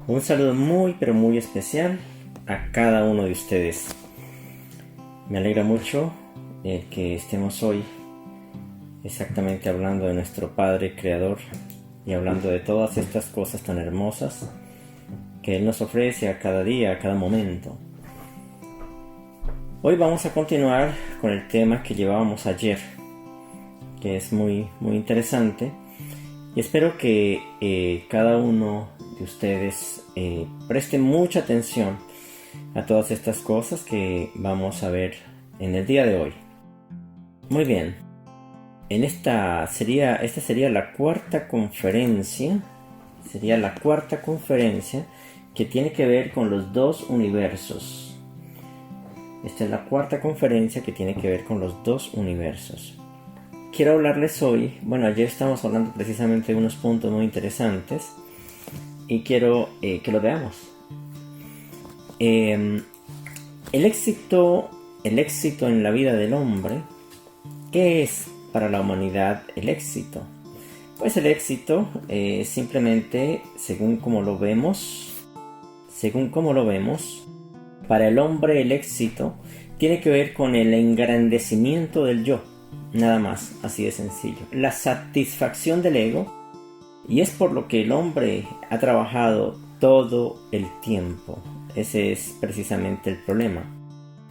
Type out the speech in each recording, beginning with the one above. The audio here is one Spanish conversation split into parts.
Un saludo muy pero muy especial a cada uno de ustedes. Me alegra mucho que estemos hoy exactamente hablando de nuestro Padre Creador y hablando de todas estas cosas tan hermosas que Él nos ofrece a cada día, a cada momento. Hoy vamos a continuar con el tema que llevábamos ayer, que es muy interesante, y espero que cada uno de ustedes preste mucha atención a todas estas cosas que vamos a ver en el día de hoy. Muy bien, esta sería la cuarta conferencia, que tiene que ver con los dos universos. Esta es la cuarta conferencia que tiene que ver con los dos universos. Quiero hablarles hoy, ayer estábamos hablando precisamente de unos puntos muy interesantes y quiero que lo veamos. El éxito en la vida del hombre. ¿Qué es para la humanidad el éxito? Pues el éxito simplemente, según como lo vemos, para el hombre el éxito tiene que ver con el engrandecimiento del yo. Nada más, así de sencillo. La satisfacción del ego, y es por lo que el hombre ha trabajado todo el tiempo. Ese es precisamente el problema.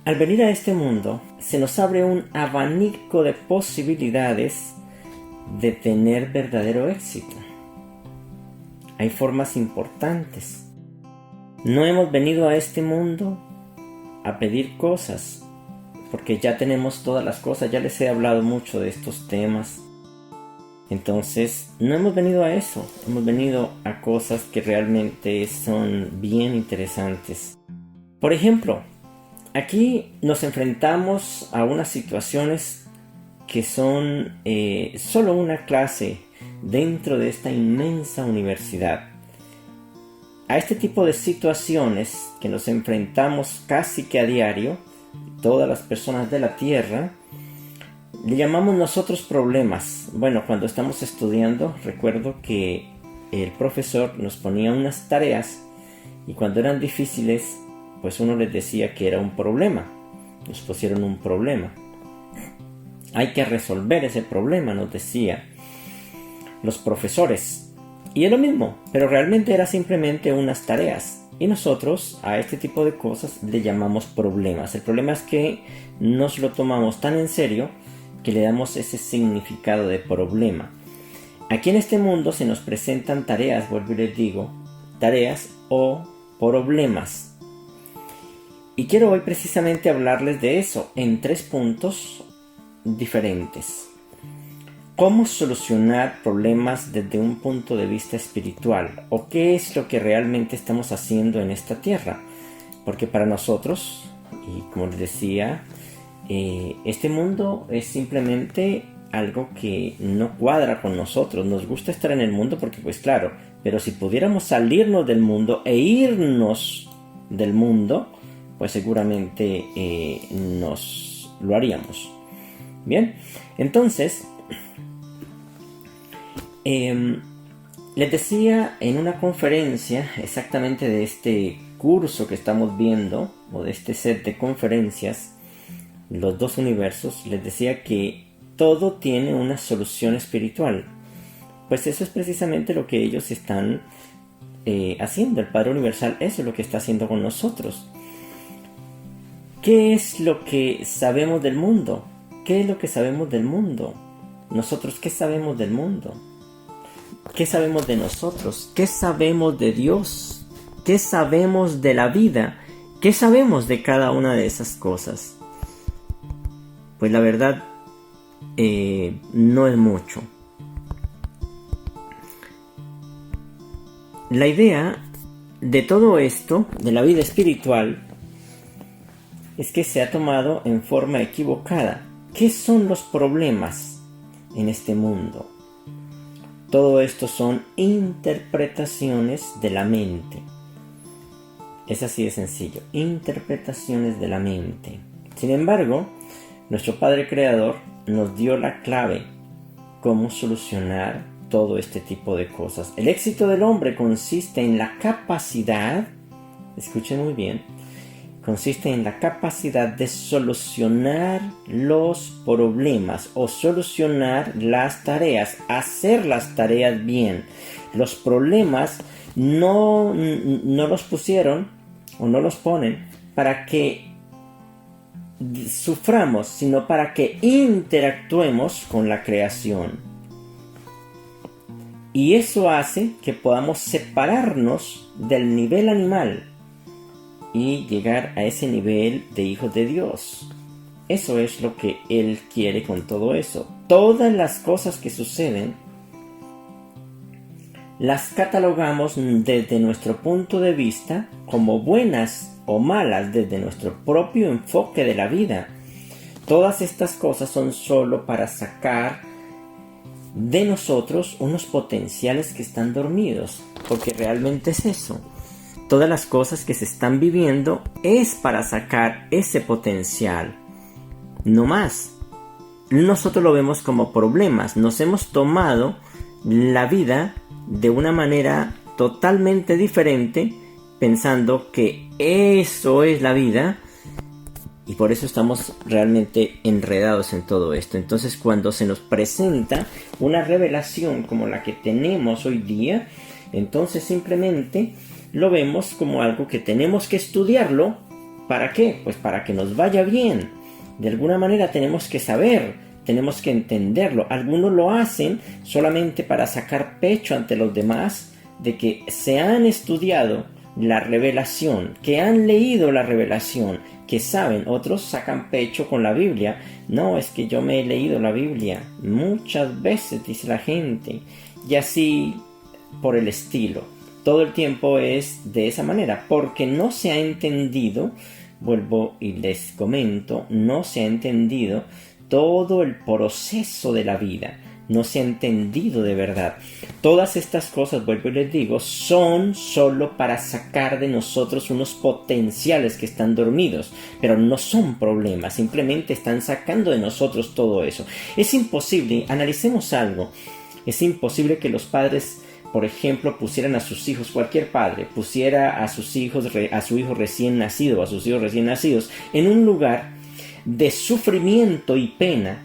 Al venir a este mundo, se nos abre un abanico de posibilidades de tener verdadero éxito. Hay formas importantes. No hemos venido a este mundo a pedir cosas, porque ya tenemos todas las cosas, ya les he hablado mucho de estos temas. Entonces, no hemos venido a eso, hemos venido a cosas que realmente son bien interesantes. Por ejemplo, aquí nos enfrentamos a unas situaciones que son solo una clase dentro de esta inmensa universidad. A este tipo de situaciones que nos enfrentamos casi que a diario, todas las personas de la Tierra, le llamamos nosotros problemas. Cuando estamos estudiando, recuerdo que el profesor nos ponía unas tareas y cuando eran difíciles, pues uno les decía que era un problema. Nos pusieron un problema. Hay que resolver ese problema, nos decía los profesores. Y es lo mismo, pero realmente era simplemente unas tareas. Y nosotros a este tipo de cosas le llamamos problemas. El problema es que nos lo tomamos tan en serio que le damos ese significado de problema. Aquí en este mundo se nos presentan tareas, vuelvo y les digo, tareas o problemas. Y quiero hoy precisamente hablarles de eso en 3 puntos diferentes. ¿Cómo solucionar problemas desde un punto de vista espiritual? ¿O qué es lo que realmente estamos haciendo en esta tierra? Porque para nosotros, y como les decía, este mundo es simplemente algo que no cuadra con nosotros. Nos gusta estar en el mundo porque, pues claro, pero si pudiéramos salirnos del mundo e irnos del mundo, pues seguramente nos lo haríamos. Bien, entonces les decía en una conferencia exactamente de este curso que estamos viendo, o de este set de conferencias, los dos universos, les decía que todo tiene una solución espiritual. Pues eso es precisamente lo que ellos están haciendo. El Padre Universal, eso es lo que está haciendo con nosotros. ¿Qué es lo que sabemos del mundo? ¿Qué es lo que sabemos del mundo? Nosotros, ¿qué sabemos del mundo? ¿Qué sabemos de nosotros? ¿Qué sabemos de Dios? ¿Qué sabemos de la vida? ¿Qué sabemos de cada una de esas cosas? Pues la verdad, no es mucho. La idea de todo esto, de la vida espiritual, es que se ha tomado en forma equivocada. ¿Qué son los problemas en este mundo? Todo esto son interpretaciones de la mente. Es así de sencillo, interpretaciones de la mente. Sin embargo, nuestro Padre Creador nos dio la clave cómo solucionar todo este tipo de cosas. El éxito del hombre consiste en la capacidad, escuchen muy bien, consiste en la capacidad de solucionar los problemas o solucionar las tareas, hacer las tareas bien. Los problemas no los pusieron o no los ponen para que suframos, sino para que interactuemos con la creación. Y eso hace que podamos separarnos del nivel animal y llegar a ese nivel de hijos de Dios. Eso es lo que Él quiere con todo eso. Todas las cosas que suceden las catalogamos desde nuestro punto de vista como buenas o malas desde nuestro propio enfoque de la vida. Todas estas cosas son solo para sacar de nosotros unos potenciales que están dormidos, porque realmente es eso. Todas las cosas que se están viviendo es para sacar ese potencial, no más. Nosotros lo vemos como problemas. Nos hemos tomado la vida de una manera totalmente diferente, pensando que eso es la vida, y por eso estamos realmente enredados en todo esto. Entonces, cuando se nos presenta una revelación como la que tenemos hoy día, entonces simplemente lo vemos como algo que tenemos que estudiarlo. ¿Para qué? Pues para que nos vaya bien. De alguna manera tenemos que saber, tenemos que entenderlo. Algunos lo hacen solamente para sacar pecho ante los demás de que se han estudiado la revelación, que han leído la revelación, que saben. Otros sacan pecho con la Biblia. No, es que yo me he leído la Biblia muchas veces, dice la gente, y así por el estilo. Todo el tiempo es de esa manera, porque no se ha entendido, vuelvo y les comento, no se ha entendido todo el proceso de la vida. No se ha entendido de verdad. Todas estas cosas, vuelvo y les digo, son solo para sacar de nosotros unos potenciales que están dormidos, pero no son problemas, simplemente están sacando de nosotros todo eso. Es imposible, analicemos algo, es imposible que los padres, por ejemplo, pusieran a sus hijos, cualquier padre pusiera a sus hijos, a su hijo recién nacido, a sus hijos recién nacidos, en un lugar de sufrimiento y pena,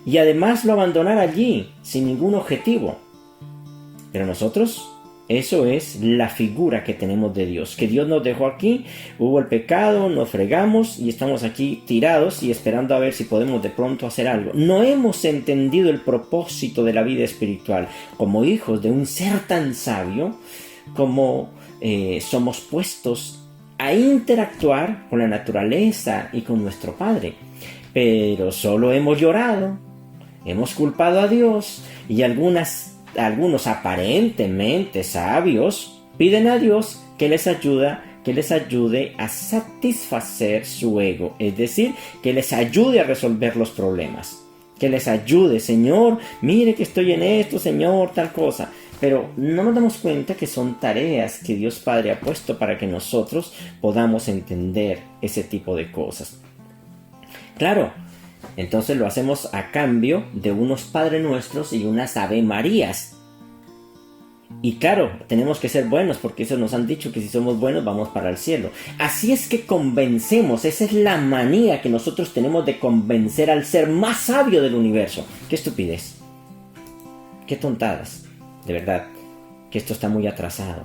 y además lo abandonara allí sin ningún objetivo. Pero nosotros, eso es la figura que tenemos de Dios, que Dios nos dejó aquí, hubo el pecado, nos fregamos y estamos aquí tirados y esperando a ver si podemos de pronto hacer algo. No hemos entendido el propósito de la vida espiritual. Como hijos de un ser tan sabio, como somos puestos a interactuar con la naturaleza y con nuestro Padre. Pero solo hemos llorado, hemos culpado a Dios, y algunos aparentemente sabios piden a Dios que les ayude a satisfacer su ego, es decir, que les ayude a resolver los problemas, que les ayude, Señor, mire que estoy en esto, Señor, tal cosa. Pero no nos damos cuenta que son tareas que Dios Padre ha puesto para que nosotros podamos entender ese tipo de cosas. Claro, entonces lo hacemos a cambio de unos Padre Nuestros y unas Ave Marías. Y claro, tenemos que ser buenos, porque eso nos han dicho que si somos buenos vamos para el cielo. Así es que convencemos, esa es la manía que nosotros tenemos de convencer al ser más sabio del universo. ¡Qué estupidez! ¡Qué tontadas! De verdad, que esto está muy atrasado.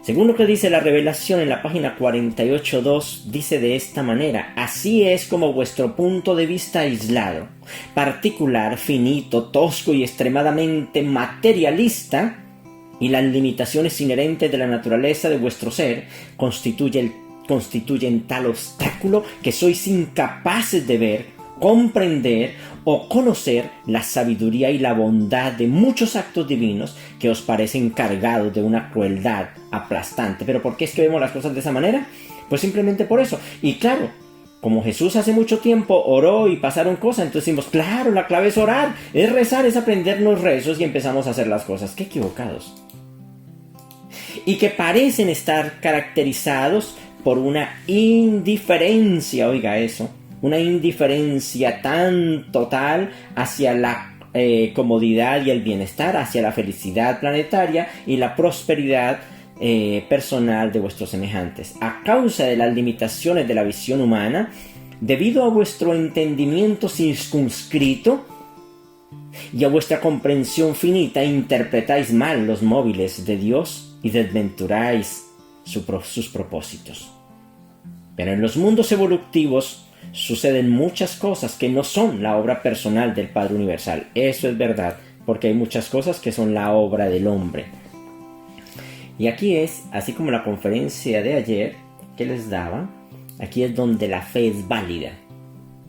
Según lo que dice la revelación en la página 48.2, dice de esta manera: así es como vuestro punto de vista aislado, particular, finito, tosco y extremadamente materialista, y las limitaciones inherentes de la naturaleza de vuestro ser constituyen tal obstáculo que sois incapaces de ver, comprender o conocer la sabiduría y la bondad de muchos actos divinos que os parecen cargados de una crueldad aplastante. ¿Pero por qué es que vemos las cosas de esa manera? Pues simplemente por eso. Y claro, como Jesús hace mucho tiempo oró y pasaron cosas, entonces decimos, claro, la clave es orar, es rezar, es aprendernos rezos y empezamos a hacer las cosas. ¡Qué equivocados! Y que parecen estar caracterizados por una indiferencia, oiga eso, una indiferencia tan total hacia la comodidad y el bienestar, hacia la felicidad planetaria y la prosperidad personal de vuestros semejantes. A causa de las limitaciones de la visión humana, debido a vuestro entendimiento circunscrito y a vuestra comprensión finita, interpretáis mal los móviles de Dios y desventuráis sus propósitos. Pero en los mundos evolutivos suceden muchas cosas que no son la obra personal del Padre Universal. Eso es verdad, porque hay muchas cosas que son la obra del hombre. Y aquí es, así como la conferencia de ayer que les daba, aquí es donde la fe es válida.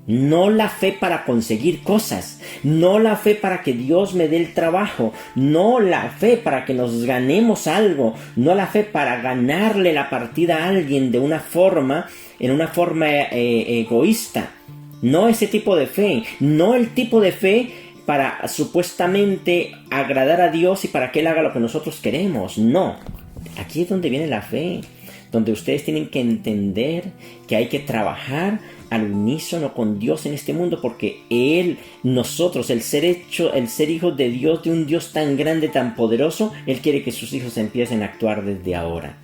No la fe para conseguir cosas, no la fe para que Dios me dé el trabajo, no la fe para que nos ganemos algo, no la fe para ganarle la partida a alguien de una forma, en una forma egoísta. No ese tipo de fe, no el tipo de fe para supuestamente agradar a Dios y para que Él haga lo que nosotros queremos. No, aquí es donde viene la fe, donde ustedes tienen que entender que hay que trabajar al unísono con Dios en este mundo, porque nosotros, el ser hijos de Dios, de un Dios tan grande, tan poderoso, Él quiere que sus hijos empiecen a actuar desde ahora.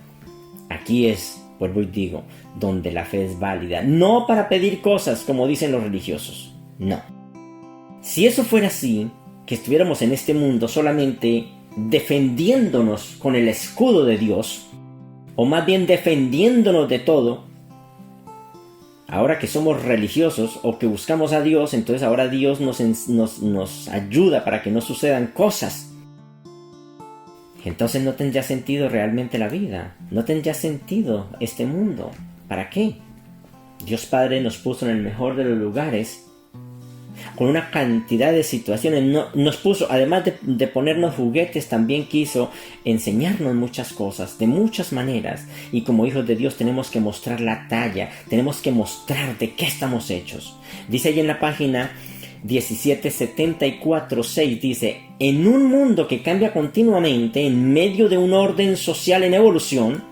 Aquí es, vuelvo y digo, donde la fe es válida. No para pedir cosas, como dicen los religiosos. No. Si eso fuera así, que estuviéramos en este mundo solamente defendiéndonos con el escudo de Dios, o más bien defendiéndonos de todo, ahora que somos religiosos o que buscamos a Dios, entonces ahora Dios nos ayuda para que no sucedan cosas. Entonces no tendría sentido realmente la vida, no tendría sentido este mundo. ¿Para qué? Dios Padre nos puso en el mejor de los lugares, con una cantidad de situaciones. Nos puso, además de ponernos juguetes, también quiso enseñarnos muchas cosas, de muchas maneras. Y como hijos de Dios tenemos que mostrar la talla, tenemos que mostrar de qué estamos hechos. Dice ahí en la página 1774-6, dice: en un mundo que cambia continuamente, en medio de un orden social en evolución,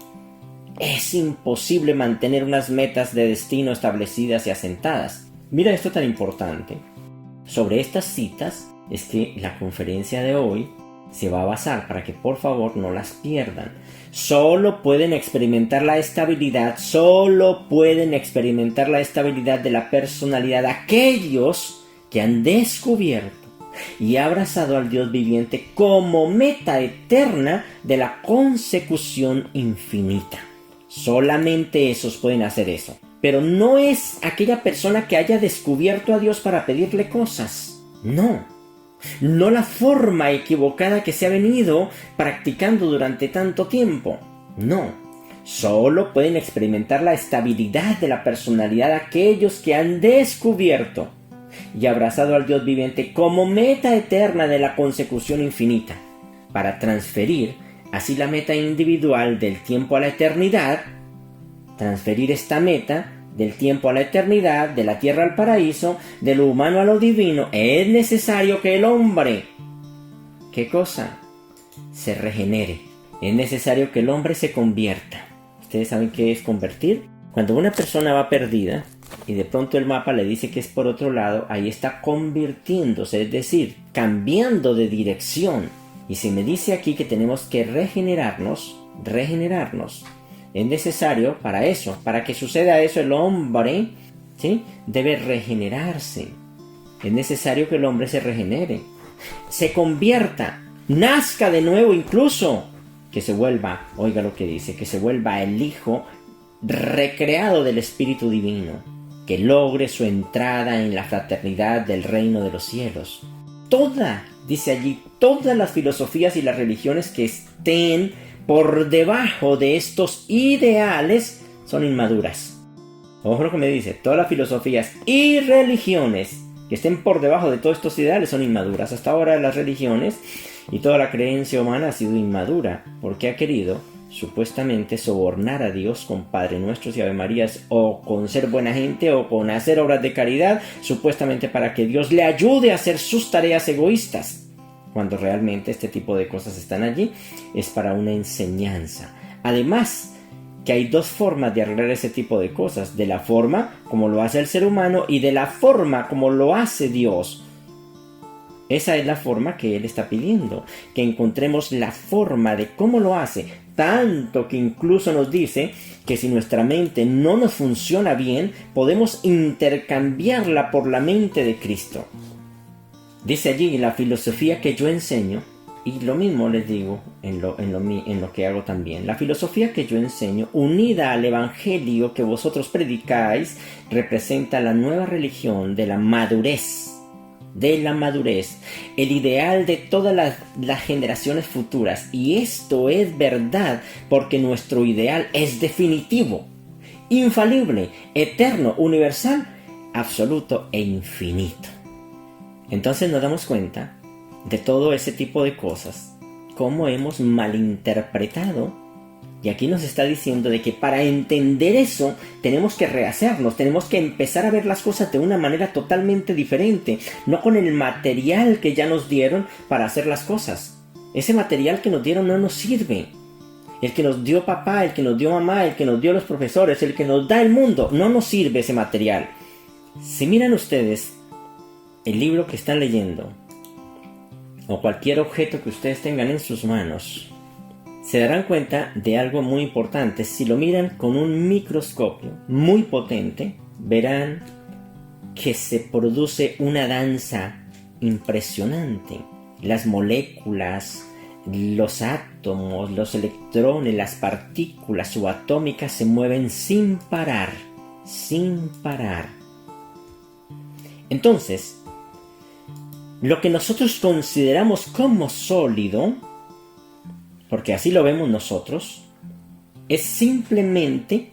es imposible mantener unas metas de destino establecidas y asentadas. Mira esto tan importante. Sobre estas citas es que la conferencia de hoy se va a basar, para que por favor no las pierdan. Solo pueden experimentar la estabilidad de la personalidad aquellos que han descubierto y abrazado al Dios viviente como meta eterna de la consecución infinita. Solamente esos pueden hacer eso. Pero no es aquella persona que haya descubierto a Dios para pedirle cosas. No la forma equivocada que se ha venido practicando durante tanto tiempo. No. Solo pueden experimentar la estabilidad de la personalidad aquellos que han descubierto y abrazado al Dios viviente como meta eterna de la consecución infinita, para transferir así la meta individual del tiempo a la eternidad. Transferir esta meta del tiempo a la eternidad, de la tierra al paraíso, de lo humano a lo divino. Es necesario que el hombre, ¿qué cosa? Se regenere. Es necesario que el hombre se convierta. ¿Ustedes saben qué es convertir? Cuando una persona va perdida y de pronto el mapa le dice que es por otro lado, ahí está convirtiéndose, es decir, cambiando de dirección. Y se me dice aquí que tenemos que regenerarnos. Es necesario para eso, para que suceda eso, el hombre, ¿sí?, debe regenerarse. Es necesario que el hombre se regenere, se convierta, nazca de nuevo, incluso que se vuelva, oiga lo que dice, que se vuelva el hijo recreado del Espíritu Divino, que logre su entrada en la fraternidad del reino de los cielos. Dice allí, todas las filosofías y las religiones que estén por debajo de estos ideales son inmaduras. Ojo lo que me dice, todas las filosofías y religiones que estén por debajo de todos estos ideales son inmaduras. Hasta ahora las religiones y toda la creencia humana ha sido inmadura, porque ha querido supuestamente sobornar a Dios con Padre Nuestros y Ave Marías, o con ser buena gente, o con hacer obras de caridad, supuestamente para que Dios le ayude a hacer sus tareas egoístas, cuando realmente este tipo de cosas están allí, es para una enseñanza. Además, que hay dos formas de arreglar ese tipo de cosas: de la forma como lo hace el ser humano y de la forma como lo hace Dios. Esa es la forma que Él está pidiendo, que encontremos la forma de cómo lo hace, tanto que incluso nos dice que si nuestra mente no nos funciona bien, podemos intercambiarla por la mente de Cristo. Dice allí, la filosofía que yo enseño, y lo mismo les digo en lo que hago también, la filosofía que yo enseño, unida al evangelio que vosotros predicáis, representa la nueva religión de la madurez, el ideal de todas las generaciones futuras. Y esto es verdad porque nuestro ideal es definitivo, infalible, eterno, universal, absoluto e infinito. Entonces nos damos cuenta de todo ese tipo de cosas, cómo hemos malinterpretado. Y aquí nos está diciendo de que para entender eso tenemos que rehacernos, tenemos que empezar a ver las cosas de una manera totalmente diferente, no con el material que ya nos dieron para hacer las cosas. Ese material que nos dieron no nos sirve. El que nos dio papá, el que nos dio mamá, el que nos dio los profesores, el que nos da el mundo, no nos sirve ese material. Si miran ustedes el libro que están leyendo, o cualquier objeto que ustedes tengan en sus manos, se darán cuenta de algo muy importante. Si lo miran con un microscopio muy potente, verán que se produce una danza impresionante. Las moléculas, los átomos, los electrones, las partículas subatómicas se mueven sin parar. Entonces, lo que nosotros consideramos como sólido, porque así lo vemos nosotros, es simplemente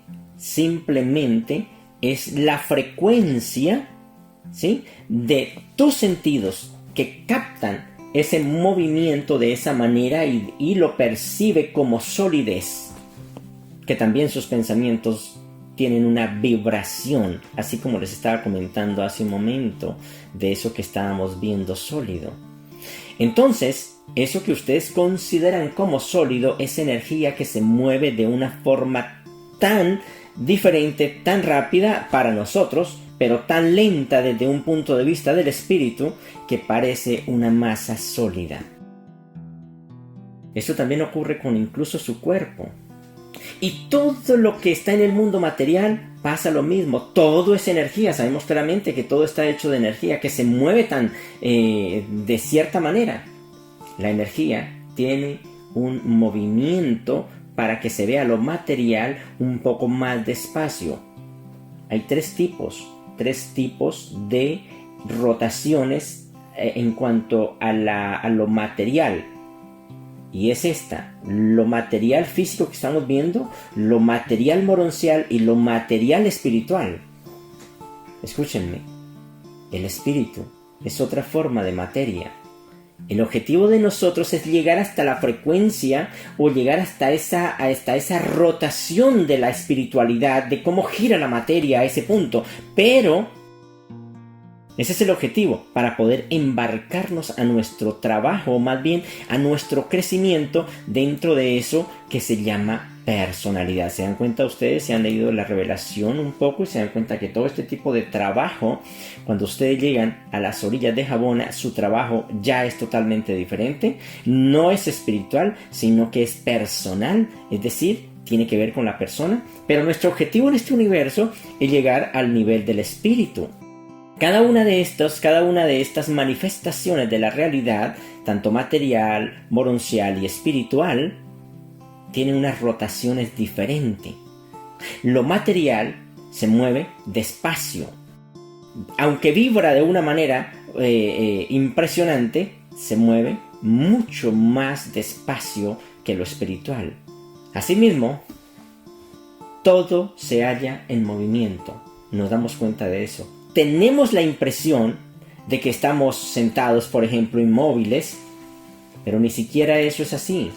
es la frecuencia, ¿sí?, de tus sentidos que captan ese movimiento de esa manera y lo percibe como solidez, que también sus pensamientos tienen una vibración, así como les estaba comentando hace un momento de eso que estábamos viendo sólido. Entonces, eso que ustedes consideran como sólido es energía que se mueve de una forma tan diferente, tan rápida para nosotros, pero tan lenta desde un punto de vista del espíritu, que parece una masa sólida. Eso también ocurre con incluso su cuerpo. Y todo lo que está en el mundo material pasa lo mismo. Todo es energía. Sabemos claramente que todo está hecho de energía, que se mueve de cierta manera. La energía tiene un movimiento para que se vea lo material un poco más despacio. Hay tres tipos de rotaciones en cuanto a lo material. Y es lo material físico que estamos viendo, lo material moroncial y lo material espiritual. Escúchenme, el espíritu es otra forma de materia. El objetivo de nosotros es llegar hasta la frecuencia o llegar hasta esa rotación de la espiritualidad, de cómo gira la materia a ese punto. Pero ese es el objetivo, para poder embarcarnos a nuestro trabajo, o más bien a nuestro crecimiento dentro de eso que se llama personalidad. ¿Se dan cuenta ustedes? Se han leído la revelación un poco y se dan cuenta que todo este tipo de trabajo, cuando ustedes llegan a las orillas de Jabona, su trabajo ya es totalmente diferente. No es espiritual, sino que es personal, es decir, tiene que ver con la persona. Pero nuestro objetivo en este universo es llegar al nivel del espíritu. Cada una de estas manifestaciones de la realidad, tanto material, moroncial y espiritual, tiene unas rotaciones diferentes. Lo material se mueve despacio. Aunque vibra de una manera impresionante, se mueve mucho más despacio que lo espiritual. Asimismo, todo se halla en movimiento. Nos damos cuenta de eso. Tenemos la impresión de que estamos sentados, por ejemplo, inmóviles, pero ni siquiera eso es así.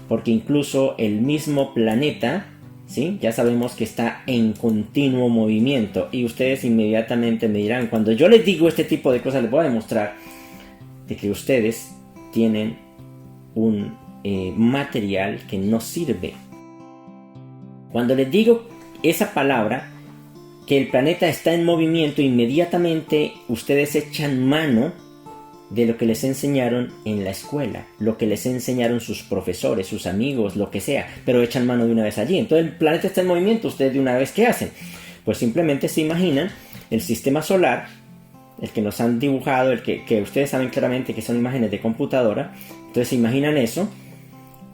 Porque incluso el mismo planeta, ¿sí?, ya sabemos que está en continuo movimiento. Y ustedes inmediatamente me dirán, cuando yo les digo este tipo de cosas, les voy a demostrar de que ustedes tienen un material que no sirve. Cuando les digo esa palabra, que el planeta está en movimiento, inmediatamente ustedes echan mano de lo que les enseñaron en la escuela, lo que les enseñaron sus profesores, sus amigos, lo que sea, pero echan mano de una vez allí. Entonces el planeta está en movimiento, ustedes de una vez, ¿qué hacen? Pues simplemente se imaginan el sistema solar, el que nos han dibujado, el que ustedes saben claramente que son imágenes de computadora. Entonces se imaginan eso,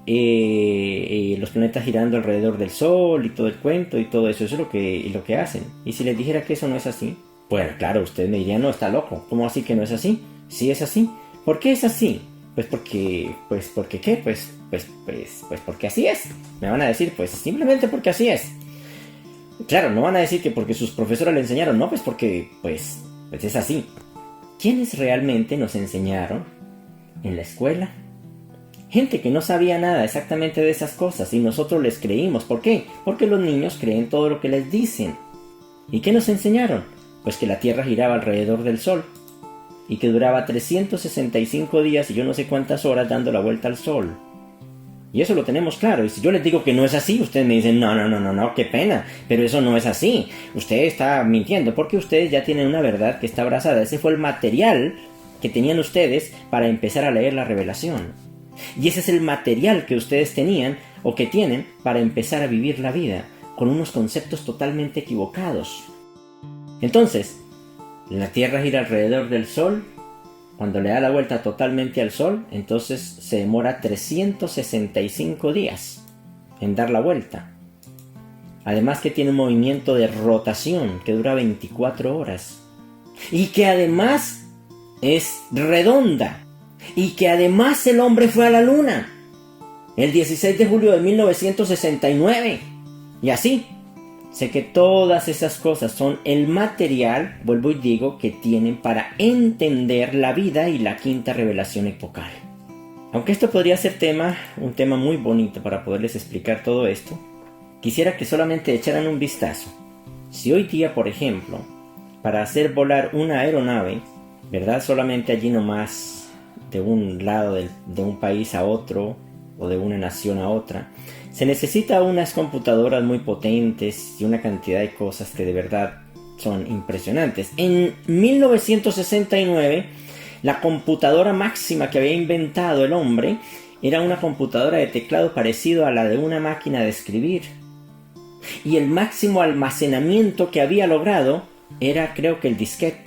los planetas girando alrededor del Sol y todo el cuento y todo eso. Eso es lo que hacen. Y si les dijera que eso no es así, bueno, claro, ustedes me dirían, no, está loco. ¿Cómo así que no es así? Sí es así. ¿Por qué es así? Pues porque ¿qué? Pues porque así es. Me van a decir, pues simplemente porque así es. Claro, no van a decir que porque sus profesores le enseñaron, no, pues porque pues es así. ¿Quiénes realmente nos enseñaron en la escuela? Gente que no sabía nada exactamente de esas cosas y nosotros les creímos. ¿Por qué? Porque los niños creen todo lo que les dicen. ¿Y qué nos enseñaron? Pues que la Tierra giraba alrededor del Sol y que duraba 365 días y yo no sé cuántas horas dando la vuelta al Sol. Y eso lo tenemos claro. Y si yo les digo que no es así, ustedes me dicen, no, qué pena, pero eso no es así. Usted está mintiendo porque ustedes ya tienen una verdad que está abrazada. Ese fue el material que tenían ustedes para empezar a leer la revelación. Y ese es el material que ustedes tenían o que tienen para empezar a vivir la vida con unos conceptos totalmente equivocados. Entonces, la Tierra gira alrededor del Sol. Cuando le da la vuelta totalmente al Sol, entonces se demora 365 días en dar la vuelta. Además que tiene un movimiento de rotación que dura 24 horas. Y que además es redonda. Y que además el hombre fue a la Luna el 16 de julio de 1969. Y así. Sé que todas esas cosas son el material, vuelvo y digo, que tienen para entender la vida y la quinta revelación epocal. Aunque esto podría ser un tema muy bonito para poderles explicar todo esto, quisiera que solamente echaran un vistazo. Si hoy día, por ejemplo, para hacer volar una aeronave, ¿verdad? Solamente allí nomás, de un lado de un país a otro, o de una nación a otra, se necesita unas computadoras muy potentes y una cantidad de cosas que de verdad son impresionantes. En 1969, la computadora máxima que había inventado el hombre era una computadora de teclado parecido a la de una máquina de escribir. Y el máximo almacenamiento que había logrado era, creo que, el disquete.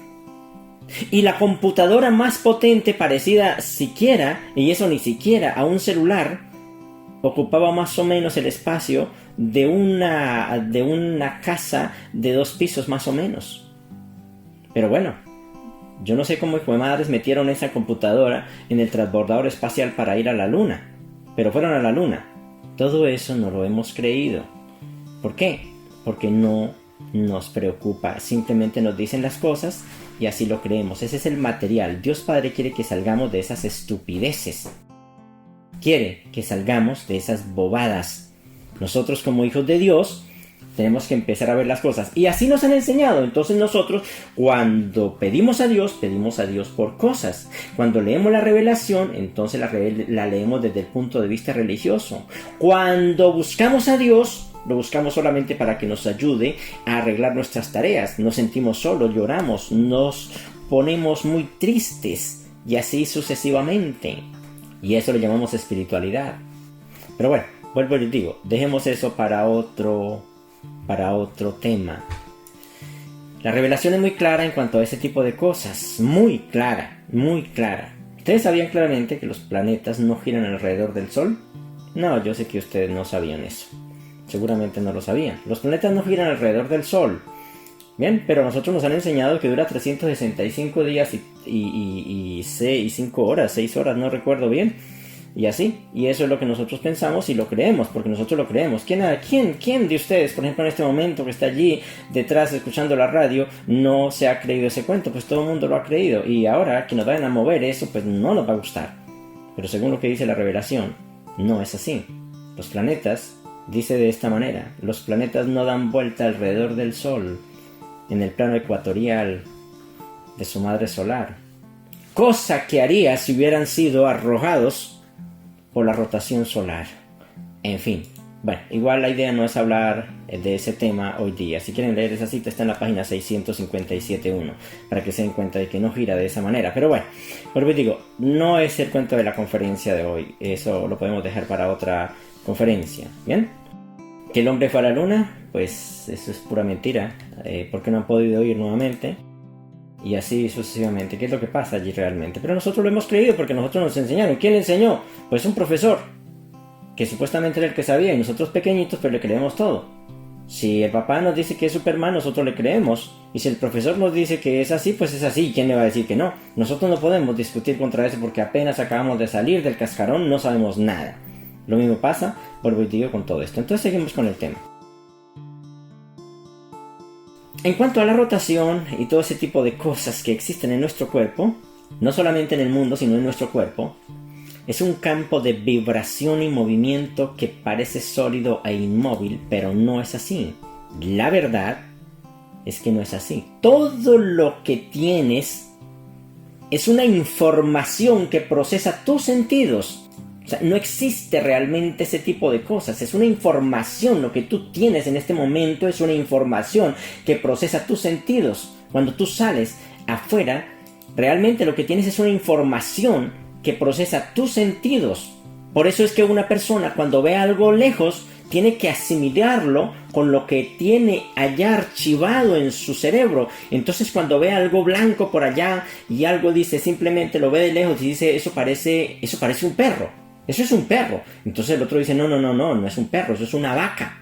Y la computadora más potente, parecida siquiera, y eso ni siquiera, a un celular, ocupaba más o menos el espacio de una casa de 2 pisos más o menos. Pero bueno, yo no sé cómo hijo de madres metieron esa computadora en el transbordador espacial para ir a la Luna. Pero fueron a la Luna. Todo eso no lo hemos creído. ¿Por qué? Porque no nos preocupa. Simplemente nos dicen las cosas y así lo creemos. Ese es el material. Dios Padre quiere que salgamos de esas estupideces. Quiere que salgamos de esas bobadas. Nosotros como hijos de Dios tenemos que empezar a ver las cosas. Y así nos han enseñado. Entonces nosotros cuando pedimos a Dios por cosas. Cuando leemos la revelación, entonces la leemos desde el punto de vista religioso. Cuando buscamos a Dios, lo buscamos solamente para que nos ayude a arreglar nuestras tareas. Nos sentimos solos, lloramos, nos ponemos muy tristes y así sucesivamente. Y eso lo llamamos espiritualidad. Pero bueno, vuelvo y les digo, dejemos eso para otro tema. La revelación es muy clara en cuanto a ese tipo de cosas. Muy clara, muy clara. ¿Ustedes sabían claramente que los planetas no giran alrededor del Sol? No, yo sé que ustedes no sabían eso. Seguramente no lo sabían. Los planetas no giran alrededor del Sol. Bien, pero a nosotros nos han enseñado que dura 365 días y 5 horas, 6 horas, no recuerdo bien. Y así, y eso es lo que nosotros pensamos y lo creemos, porque nosotros lo creemos. ¿Quién de ustedes, por ejemplo, en este momento que está allí detrás escuchando la radio, no se ha creído ese cuento? Pues todo el mundo lo ha creído. Y ahora que nos vayan a mover eso, pues no nos va a gustar. Pero según lo que dice la revelación, no es así. Los planetas, dice de esta manera, los planetas no dan vuelta alrededor del Sol en el plano ecuatorial de su madre solar, cosa que haría si hubieran sido arrojados por la rotación solar. En fin, Bueno, igual la idea no es hablar de ese tema hoy día. Si quieren leer esa cita, está en la página 657.1, para que se den cuenta de que no gira de esa manera. Pero bueno, por lo digo, no es el cuento de la conferencia de hoy. Eso lo podemos dejar para otra conferencia. ¿Bien? ¿Que el hombre fue a la luna? Pues eso es pura mentira. Porque no han podido ir nuevamente. Y así sucesivamente. ¿Qué es lo que pasa allí realmente? Pero nosotros lo hemos creído porque nosotros nos enseñaron. ¿Quién le enseñó? Pues un profesor, que supuestamente era el que sabía, y nosotros pequeñitos pues le creemos todo. Si el papá nos dice que es Superman, nosotros le creemos, y si el profesor nos dice que es así, pues es así. ¿Quién le va a decir que no? Nosotros no podemos discutir contra eso porque apenas acabamos de salir del cascarón, no sabemos nada. Lo mismo pasa, vuelvo y digo, con todo esto. Entonces seguimos con el tema. En cuanto a la rotación y todo ese tipo de cosas que existen en nuestro cuerpo, no solamente en el mundo, sino en nuestro cuerpo, es un campo de vibración y movimiento que parece sólido e inmóvil, pero no es así. La verdad es que no es así. Todo lo que tienes es una información que procesa tus sentidos. O sea, no existe realmente ese tipo de cosas. Es una información. Lo que tú tienes en este momento es una información que procesa tus sentidos. Cuando tú sales afuera, realmente lo que tienes es una información que procesa tus sentidos. Por eso es que una persona, cuando ve algo lejos, tiene que asimilarlo con lo que tiene allá archivado en su cerebro. Entonces cuando ve algo blanco por allá y algo dice, simplemente lo ve de lejos y dice, eso parece un perro. Eso es un perro. Entonces el otro dice, no es un perro, eso es una vaca.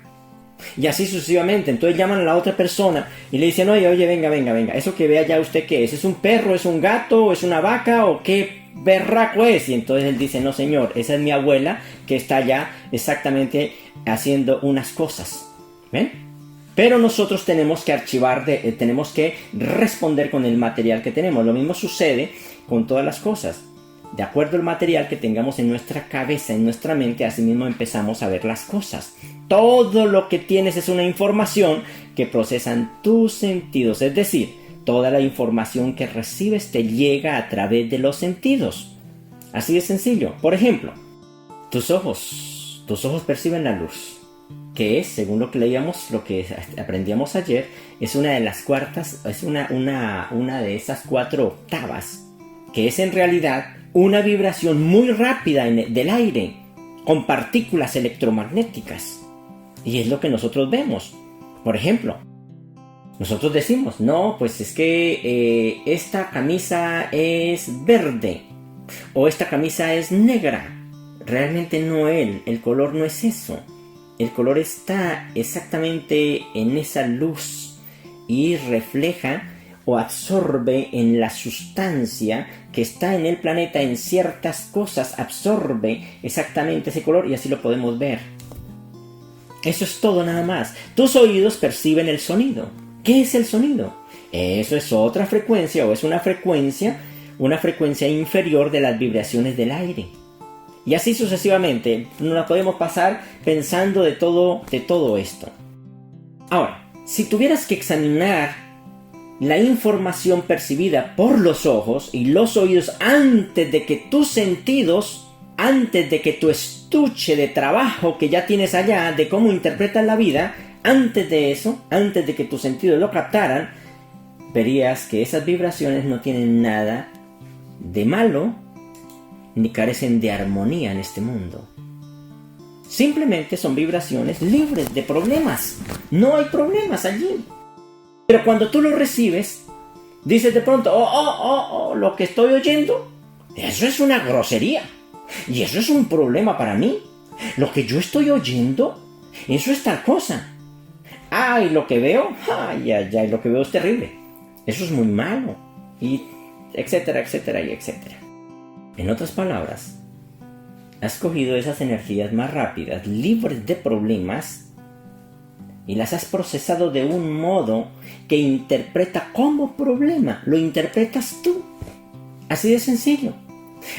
Y así sucesivamente. Entonces llaman a la otra persona y le dicen, oye, venga, eso que ve allá usted, ¿qué es? ¿Es un perro, es un gato, es una vaca o qué berraco es? Y entonces él dice, no señor, esa es mi abuela que está allá exactamente haciendo unas cosas. ¿Ven? Pero nosotros tenemos que archivar, tenemos que responder con el material que tenemos. Lo mismo sucede con todas las cosas. De acuerdo al material que tengamos en nuestra cabeza, en nuestra mente, así mismo empezamos a ver las cosas. Todo lo que tienes es una información que procesan tus sentidos. Es decir, toda la información que recibes te llega a través de los sentidos. Así de sencillo. Por ejemplo, tus ojos perciben la luz, que es, según lo que leíamos, lo que aprendíamos ayer, es una de las cuartas, es una de esas 4 octavas, que es en realidad una vibración muy rápida del aire, con partículas electromagnéticas. Y es lo que nosotros vemos. Por ejemplo, nosotros decimos, no, pues es que esta camisa es verde, o esta camisa es negra. Realmente el color no es eso. El color está exactamente en esa luz y refleja o absorbe en la sustancia que está en el planeta, en ciertas cosas, absorbe exactamente ese color y así lo podemos ver. Eso es todo nada más. Tus oídos perciben el sonido. ¿Qué es el sonido? Eso es otra frecuencia o es una frecuencia inferior de las vibraciones del aire. Y así sucesivamente, nos la podemos pasar pensando de todo esto. Ahora, si tuvieras que examinar la información percibida por los ojos y los oídos antes de que tus sentidos, antes de que tu estuche de trabajo que ya tienes allá, de cómo interpretas la vida, antes de eso, antes de que tus sentidos lo captaran, verías que esas vibraciones no tienen nada de malo ni carecen de armonía en este mundo. Simplemente son vibraciones libres de problemas. No hay problemas allí. Pero cuando tú lo recibes, dices de pronto, lo que estoy oyendo, eso es una grosería. Y eso es un problema para mí. Lo que yo estoy oyendo, eso es tal cosa. Y lo que veo, lo que veo es terrible. Eso es muy malo. Y etcétera, etcétera y etcétera. En otras palabras, has cogido esas energías más rápidas, libres de problemas, y las has procesado de un modo que interpreta como problema. Lo interpretas tú. Así de sencillo.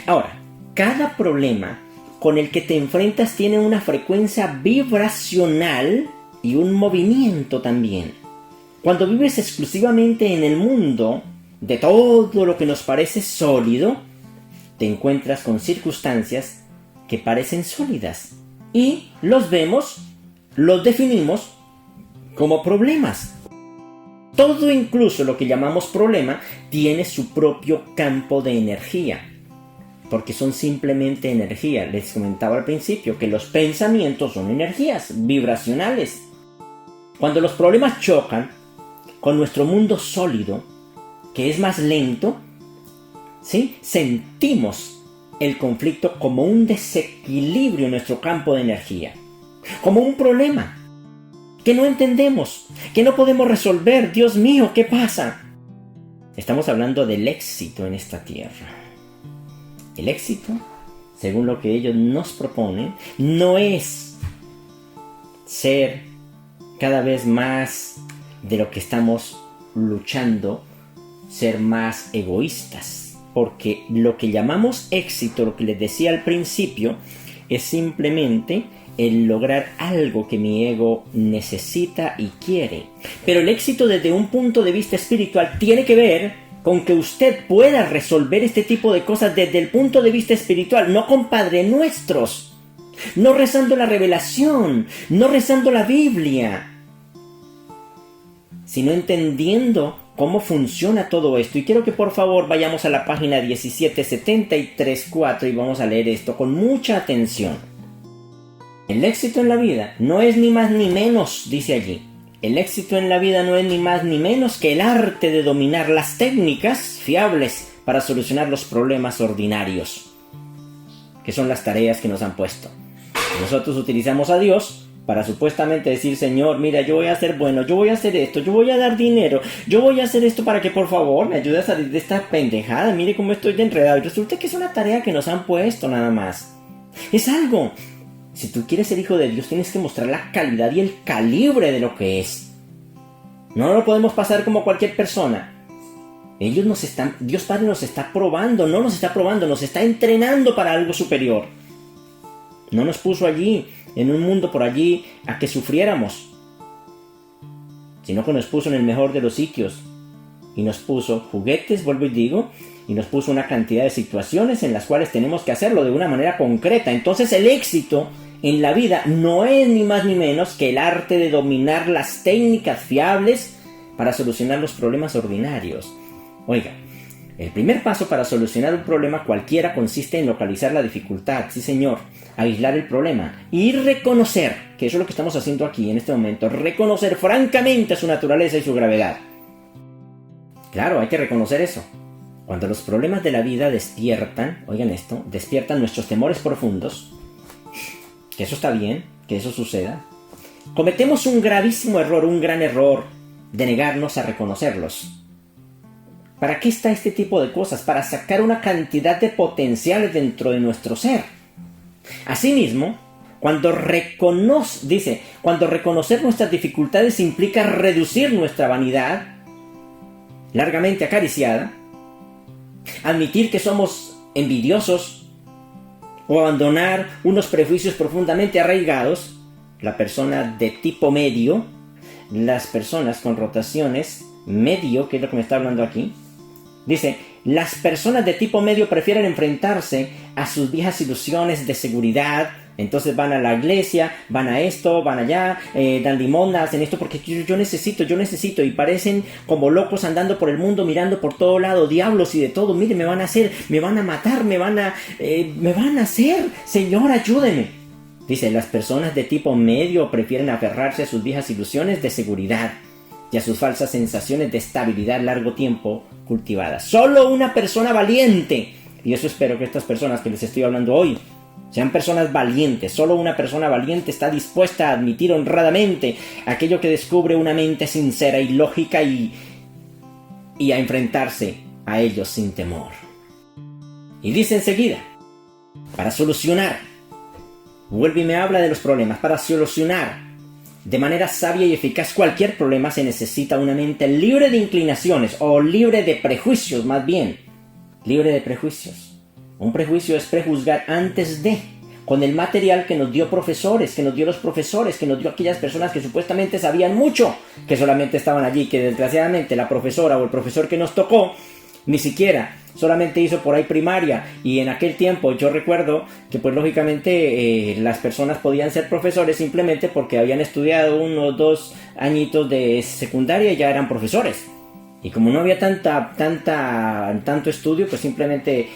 Ahora, cada problema con el que te enfrentas tiene una frecuencia vibracional y un movimiento también. Cuando vives exclusivamente en el mundo de todo lo que nos parece sólido, te encuentras con circunstancias que parecen sólidas y los vemos los definimos como problemas. Todo, incluso lo que llamamos problema, tiene su propio campo de energía, porque son simplemente energía. Les comentaba al principio que los pensamientos son energías vibracionales. Cuando los problemas chocan con nuestro mundo sólido, que es más lento, ¿sí?, sentimos el conflicto como un desequilibrio en nuestro campo de energía, como un problema que no entendemos, que no podemos resolver. Dios mío, ¿qué pasa? Estamos hablando del éxito en esta tierra. El éxito, según lo que ellos nos proponen, no es ser cada vez más de lo que estamos luchando, ser más egoístas. Porque lo que llamamos éxito, lo que les decía al principio, es simplemente el lograr algo que mi ego necesita y quiere. Pero el éxito desde un punto de vista espiritual tiene que ver con que usted pueda resolver este tipo de cosas desde el punto de vista espiritual, no con Padre Nuestros, no rezando la revelación, no rezando la Biblia, sino entendiendo cómo funciona todo esto. Y quiero que por favor vayamos a la página 1773.4 y vamos a leer esto con mucha atención. El éxito en la vida no es ni más ni menos, dice allí. El éxito en la vida no es ni más ni menos que el arte de dominar las técnicas fiables para solucionar los problemas ordinarios, que son las tareas que nos han puesto. Nosotros utilizamos a Dios para supuestamente decir: Señor, mira, yo voy a ser bueno, yo voy a hacer esto, yo voy a dar dinero, yo voy a hacer esto para que por favor me ayude a salir de esta pendejada, mire cómo estoy de enredado. Y resulta que es una tarea que nos han puesto nada más. Es algo. Si tú quieres ser hijo de Dios, tienes que mostrar la calidad y el calibre de lo que es. No lo podemos pasar como cualquier persona. Dios Padre nos está probando, no nos está probando, nos está entrenando para algo superior. No nos puso allí, en un mundo por allí, a que sufriéramos, sino que nos puso en el mejor de los sitios. Y nos puso juguetes, vuelvo y digo, y nos puso una cantidad de situaciones en las cuales tenemos que hacerlo de una manera concreta. Entonces el éxito en la vida no es ni más ni menos que el arte de dominar las técnicas fiables para solucionar los problemas ordinarios. Oiga, el primer paso para solucionar un problema cualquiera consiste en localizar la dificultad, sí señor, aislar el problema y reconocer, que eso es lo que estamos haciendo aquí en este momento, reconocer francamente su naturaleza y su gravedad. Claro, hay que reconocer eso. Cuando los problemas de la vida despiertan, oigan esto, despiertan nuestros temores profundos, que eso está bien, que eso suceda, cometemos un gravísimo error, un gran error de negarnos a reconocerlos. ¿Para qué está este tipo de cosas? Para sacar una cantidad de potenciales dentro de nuestro ser. Asimismo, cuando reconocer nuestras dificultades implica reducir nuestra vanidad, largamente acariciada, admitir que somos envidiosos o abandonar unos prejuicios profundamente arraigados, la persona de tipo medio, las personas con rotaciones medio, que es lo que me está hablando aquí, dice: las personas de tipo medio prefieren enfrentarse a sus viejas ilusiones de seguridad. Entonces van a la iglesia, van a esto, van allá, dan limosna, hacen esto porque yo necesito, y parecen como locos andando por el mundo mirando por todo lado, diablos y de todo. Mire, me van a hacer, me van a matar, me van a hacer, Señor, ayúdeme. Dice: las personas de tipo medio prefieren aferrarse a sus viejas ilusiones de seguridad y a sus falsas sensaciones de estabilidad largo tiempo cultivadas. Solo una persona valiente, y eso espero que estas personas que les estoy hablando hoy sean personas valientes. Solo una persona valiente está dispuesta a admitir honradamente aquello que descubre una mente sincera y lógica y a enfrentarse a ellos sin temor. Y dice enseguida: para solucionar, vuelve y me habla de los problemas, para solucionar de manera sabia y eficaz cualquier problema se necesita una mente libre de inclinaciones, o libre de prejuicios más bien, libre de prejuicios. Un prejuicio es prejuzgar antes de, con el material que nos dio profesores, que nos dio los profesores, que nos dio aquellas personas que supuestamente sabían mucho, que solamente estaban allí, que desgraciadamente la profesora o el profesor que nos tocó ni siquiera solamente hizo por ahí primaria, y en aquel tiempo yo recuerdo que pues lógicamente las personas podían ser profesores simplemente porque habían estudiado 1 o 2 añitos de secundaria y ya eran profesores. Y como no había tanto estudio, pues simplemente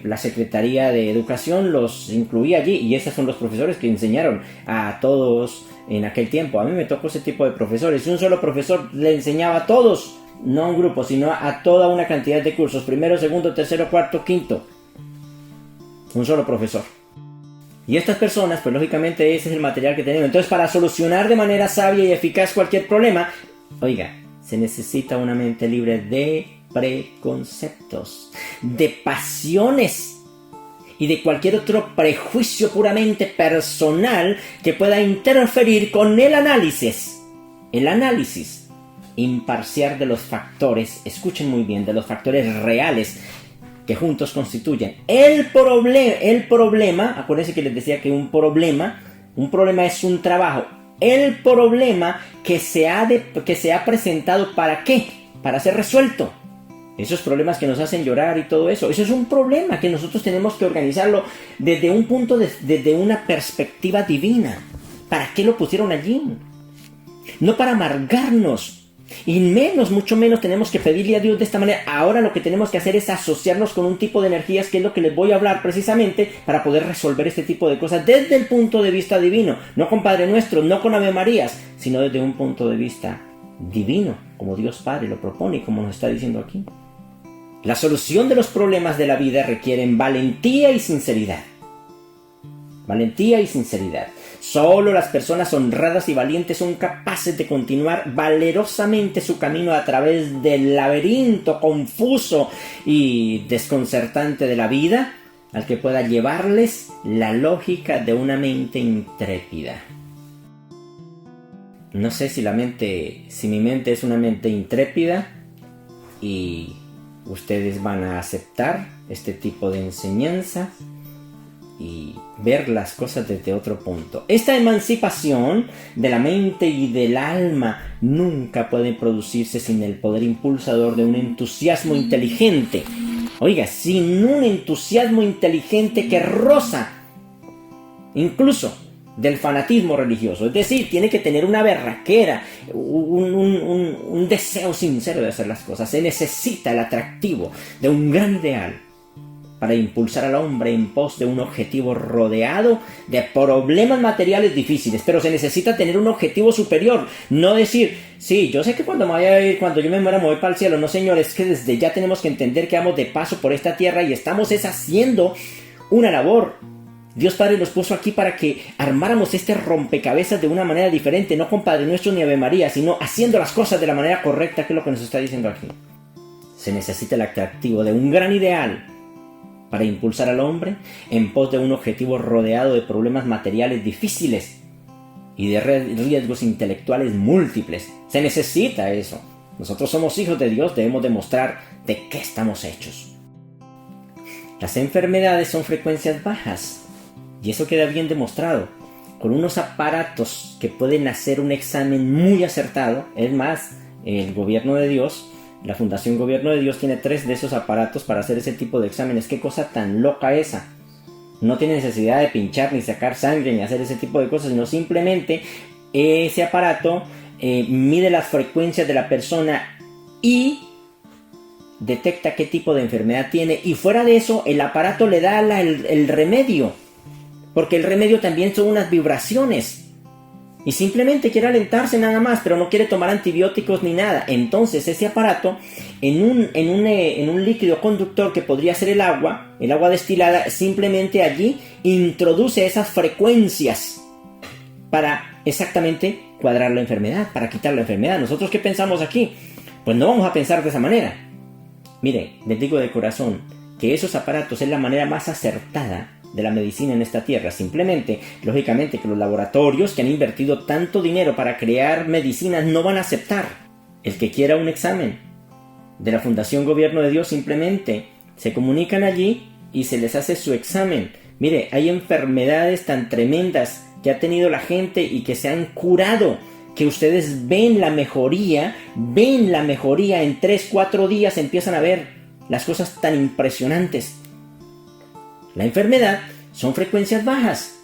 la Secretaría de Educación los incluía allí, y esos son los profesores que enseñaron a todos en aquel tiempo. A mí me tocó ese tipo de profesores, y un solo profesor le enseñaba a todos, no a un grupo, sino a toda una cantidad de cursos, primero, segundo, tercero, cuarto, quinto. Un solo profesor. Y estas personas, pues lógicamente ese es el material que tenemos. Entonces, para solucionar de manera sabia y eficaz cualquier problema, oiga, se necesita una mente libre de preconceptos, de pasiones y de cualquier otro prejuicio puramente personal que pueda interferir con el análisis imparcial de los factores, escuchen muy bien, de los factores reales que juntos constituyen el problema. Acuérdense que les decía que un problema es un trabajo. El problema que se ha presentado, ¿para qué? Para ser resuelto. Esos problemas que nos hacen llorar y todo eso. Eso es un problema que nosotros tenemos que organizarlo desde un punto, desde una perspectiva divina. ¿Para qué lo pusieron allí? No para amargarnos. Y mucho menos tenemos que pedirle a Dios de esta manera. Ahora lo que tenemos que hacer es asociarnos con un tipo de energías, que es lo que les voy a hablar precisamente, para poder resolver este tipo de cosas desde el punto de vista divino. No con Padre Nuestro, no con Ave Marías, sino desde un punto de vista divino, como Dios Padre lo propone y como nos está diciendo aquí. La solución de los problemas de la vida requieren valentía y sinceridad. Valentía y sinceridad. Solo las personas honradas y valientes son capaces de continuar valerosamente su camino a través del laberinto confuso y desconcertante de la vida, al que pueda llevarles la lógica de una mente intrépida. No sé si mi mente es una mente intrépida, y ustedes van a aceptar este tipo de enseñanza y ver las cosas desde otro punto. Esta emancipación de la mente y del alma nunca puede producirse sin el poder impulsador de un entusiasmo inteligente. Oiga, sin un entusiasmo inteligente que roza incluso del fanatismo religioso. Es decir, tiene que tener una berraquera, un deseo sincero de hacer las cosas. Se necesita el atractivo de un gran ideal para impulsar al hombre en pos de un objetivo rodeado de problemas materiales difíciles. Pero se necesita tener un objetivo superior. No decir, sí, yo sé que cuando yo me muera me voy para el cielo. No, señor, es que desde ya tenemos que entender que vamos de paso por esta tierra y estamos haciendo una labor. Dios Padre nos puso aquí para que armáramos este rompecabezas de una manera diferente, no con Padre Nuestro ni Ave María, sino haciendo las cosas de la manera correcta, que es lo que nos está diciendo aquí. Se necesita el atractivo de un gran ideal para impulsar al hombre en pos de un objetivo rodeado de problemas materiales difíciles y de riesgos intelectuales múltiples. Se necesita eso. Nosotros somos hijos de Dios, debemos demostrar de qué estamos hechos. Las enfermedades son frecuencias bajas, y eso queda bien demostrado con unos aparatos que pueden hacer un examen muy acertado. Es más, el gobierno de Dios, la Fundación Gobierno de Dios, tiene 3 de esos aparatos para hacer ese tipo de exámenes. ¡Qué cosa tan loca esa! No tiene necesidad de pinchar, ni sacar sangre, ni hacer ese tipo de cosas, sino simplemente ese aparato mide las frecuencias de la persona y detecta qué tipo de enfermedad tiene. Y fuera de eso, el aparato le da el remedio, porque el remedio también son unas vibraciones. Y simplemente quiere alentarse nada más, pero no quiere tomar antibióticos ni nada. Entonces ese aparato, en un líquido conductor que podría ser el agua destilada, simplemente allí introduce esas frecuencias para exactamente cuadrar la enfermedad, para quitar la enfermedad. ¿Nosotros qué pensamos aquí? Pues no vamos a pensar de esa manera. Mire, les digo de corazón que esos aparatos es la manera más acertada de la medicina en esta tierra. Simplemente, lógicamente, que los laboratorios que han invertido tanto dinero para crear medicinas no van a aceptar. El que quiera un examen de la Fundación Gobierno de Dios, simplemente se comunican allí y se les hace su examen. Mire, hay enfermedades tan tremendas que ha tenido la gente y que se han curado, que ustedes ven la mejoría en 3-4 días empiezan a ver las cosas tan impresionantes. La enfermedad son frecuencias bajas.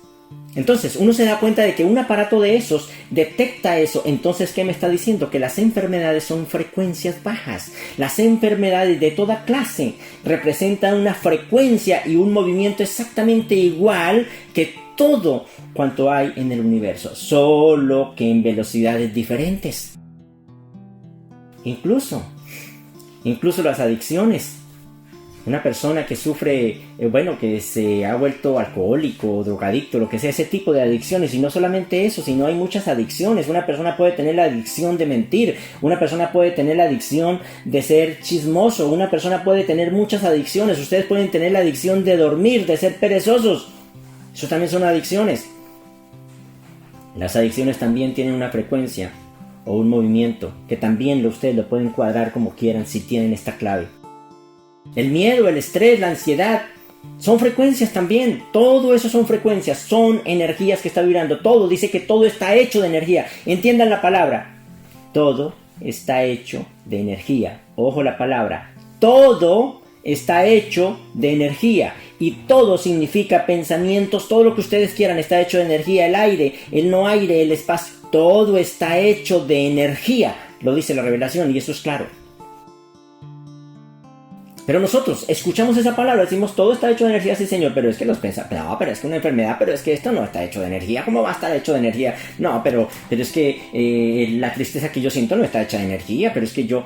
Entonces uno se da cuenta de que un aparato de esos detecta eso. Entonces, ¿qué me está diciendo? Que las enfermedades son frecuencias bajas. Las enfermedades de toda clase representan una frecuencia y un movimiento exactamente igual que todo cuanto hay en el universo, solo que en velocidades diferentes. Incluso las adicciones. Una persona que sufre, que se ha vuelto alcohólico, drogadicto, lo que sea, ese tipo de adicciones. Y no solamente eso, sino hay muchas adicciones. Una persona puede tener la adicción de mentir. Una persona puede tener la adicción de ser chismoso. Una persona puede tener muchas adicciones. Ustedes pueden tener la adicción de dormir, de ser perezosos. Eso también son adicciones. Las adicciones también tienen una frecuencia o un movimiento que también ustedes lo pueden cuadrar como quieran si tienen esta clave. El miedo, el estrés, la ansiedad son frecuencias también. Todo eso son frecuencias, son energías que está vibrando. Todo dice que todo está hecho de energía. Entiendan la palabra. Todo está hecho de energía. Ojo la palabra. Todo está hecho de energía. Y todo significa pensamientos. Todo lo que ustedes quieran está hecho de energía. El aire, el no aire, el espacio. Todo está hecho de energía. Lo dice la revelación y eso es claro. Pero nosotros escuchamos esa palabra, decimos todo está hecho de energía, sí señor, pero es que los pensamos, no, pero es que una enfermedad, pero es que esto no está hecho de energía, ¿cómo va a estar hecho de energía? No, pero es que la tristeza que yo siento no está hecha de energía, pero es que yo...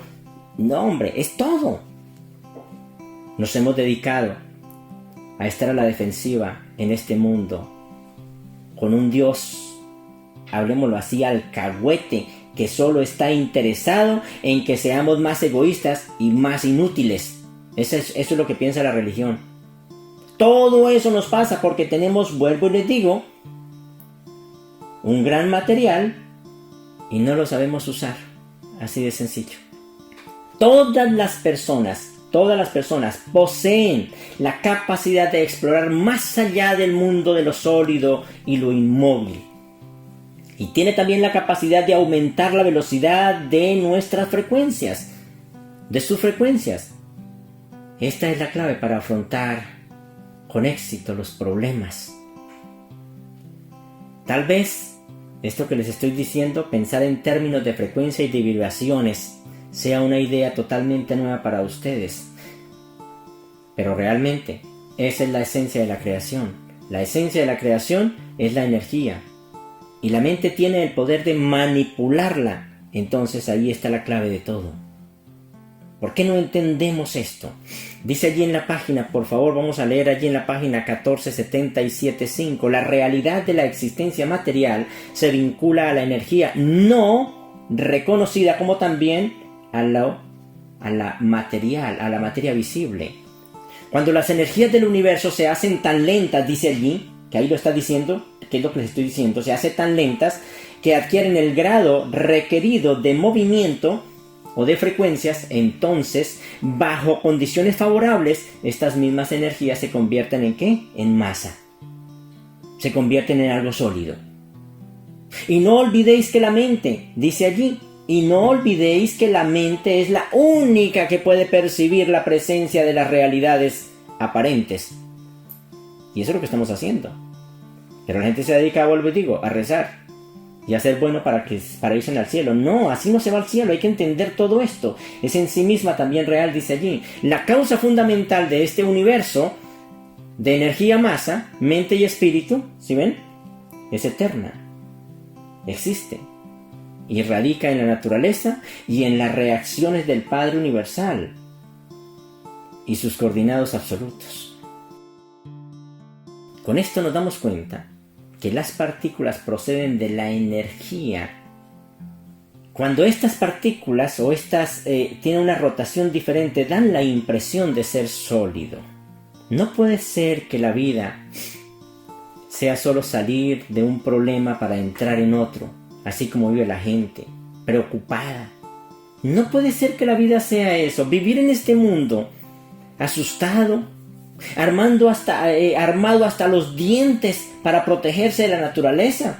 No, hombre, es todo. Nos hemos dedicado a estar a la defensiva en este mundo, con un Dios, hablemoslo así, alcahuete, que solo está interesado en que seamos más egoístas y más inútiles. Eso es lo que piensa la religión. Todo eso nos pasa porque tenemos, vuelvo y les digo, un gran material y no lo sabemos usar. Así de sencillo. Todas las personas poseen la capacidad de explorar más allá del mundo de lo sólido y lo inmóvil. Y tiene también la capacidad de aumentar la velocidad de nuestras frecuencias, de sus frecuencias. Esta es la clave para afrontar con éxito los problemas. Tal vez esto que les estoy diciendo, pensar en términos de frecuencia y de vibraciones, sea una idea totalmente nueva para ustedes. Pero realmente, esa es la esencia de la creación. La esencia de la creación es la energía. Y la mente tiene el poder de manipularla. Entonces ahí está la clave de todo. ¿Por qué no entendemos esto? Dice allí en la página, por favor, vamos a leer allí en la página 1477.5. La realidad de la existencia material se vincula a la energía no reconocida, como también a la material, a la materia visible. Cuando las energías del universo se hacen tan lentas, dice allí, que ahí lo está diciendo, que es lo que les estoy diciendo, se hace tan lentas que adquieren el grado requerido de movimiento o de frecuencias, entonces, bajo condiciones favorables, estas mismas energías se convierten ¿en qué? En masa. Se convierten en algo sólido. Y no olvidéis que la mente, dice allí, y no olvidéis que la mente es la única que puede percibir la presencia de las realidades aparentes. Y eso es lo que estamos haciendo. Pero la gente se dedica, vuelvo y digo, a rezar y a ser bueno para irse al cielo. No, así no se va al cielo, hay que entender todo esto. Es en sí misma también real, dice allí. La causa fundamental de este universo de energía, masa, mente y espíritu, ¿sí ven? Es eterna. Existe. Y radica en la naturaleza y en las reacciones del Padre Universal y sus coordinados absolutos. Con esto nos damos cuenta que las partículas proceden de la energía. Cuando estas partículas o estas tienen una rotación diferente, dan la impresión de ser sólido. No puede ser que la vida sea solo salir de un problema para entrar en otro, así como vive la gente, preocupada. No puede ser que la vida sea eso, vivir en este mundo asustado, armado hasta los dientes para protegerse de la naturaleza.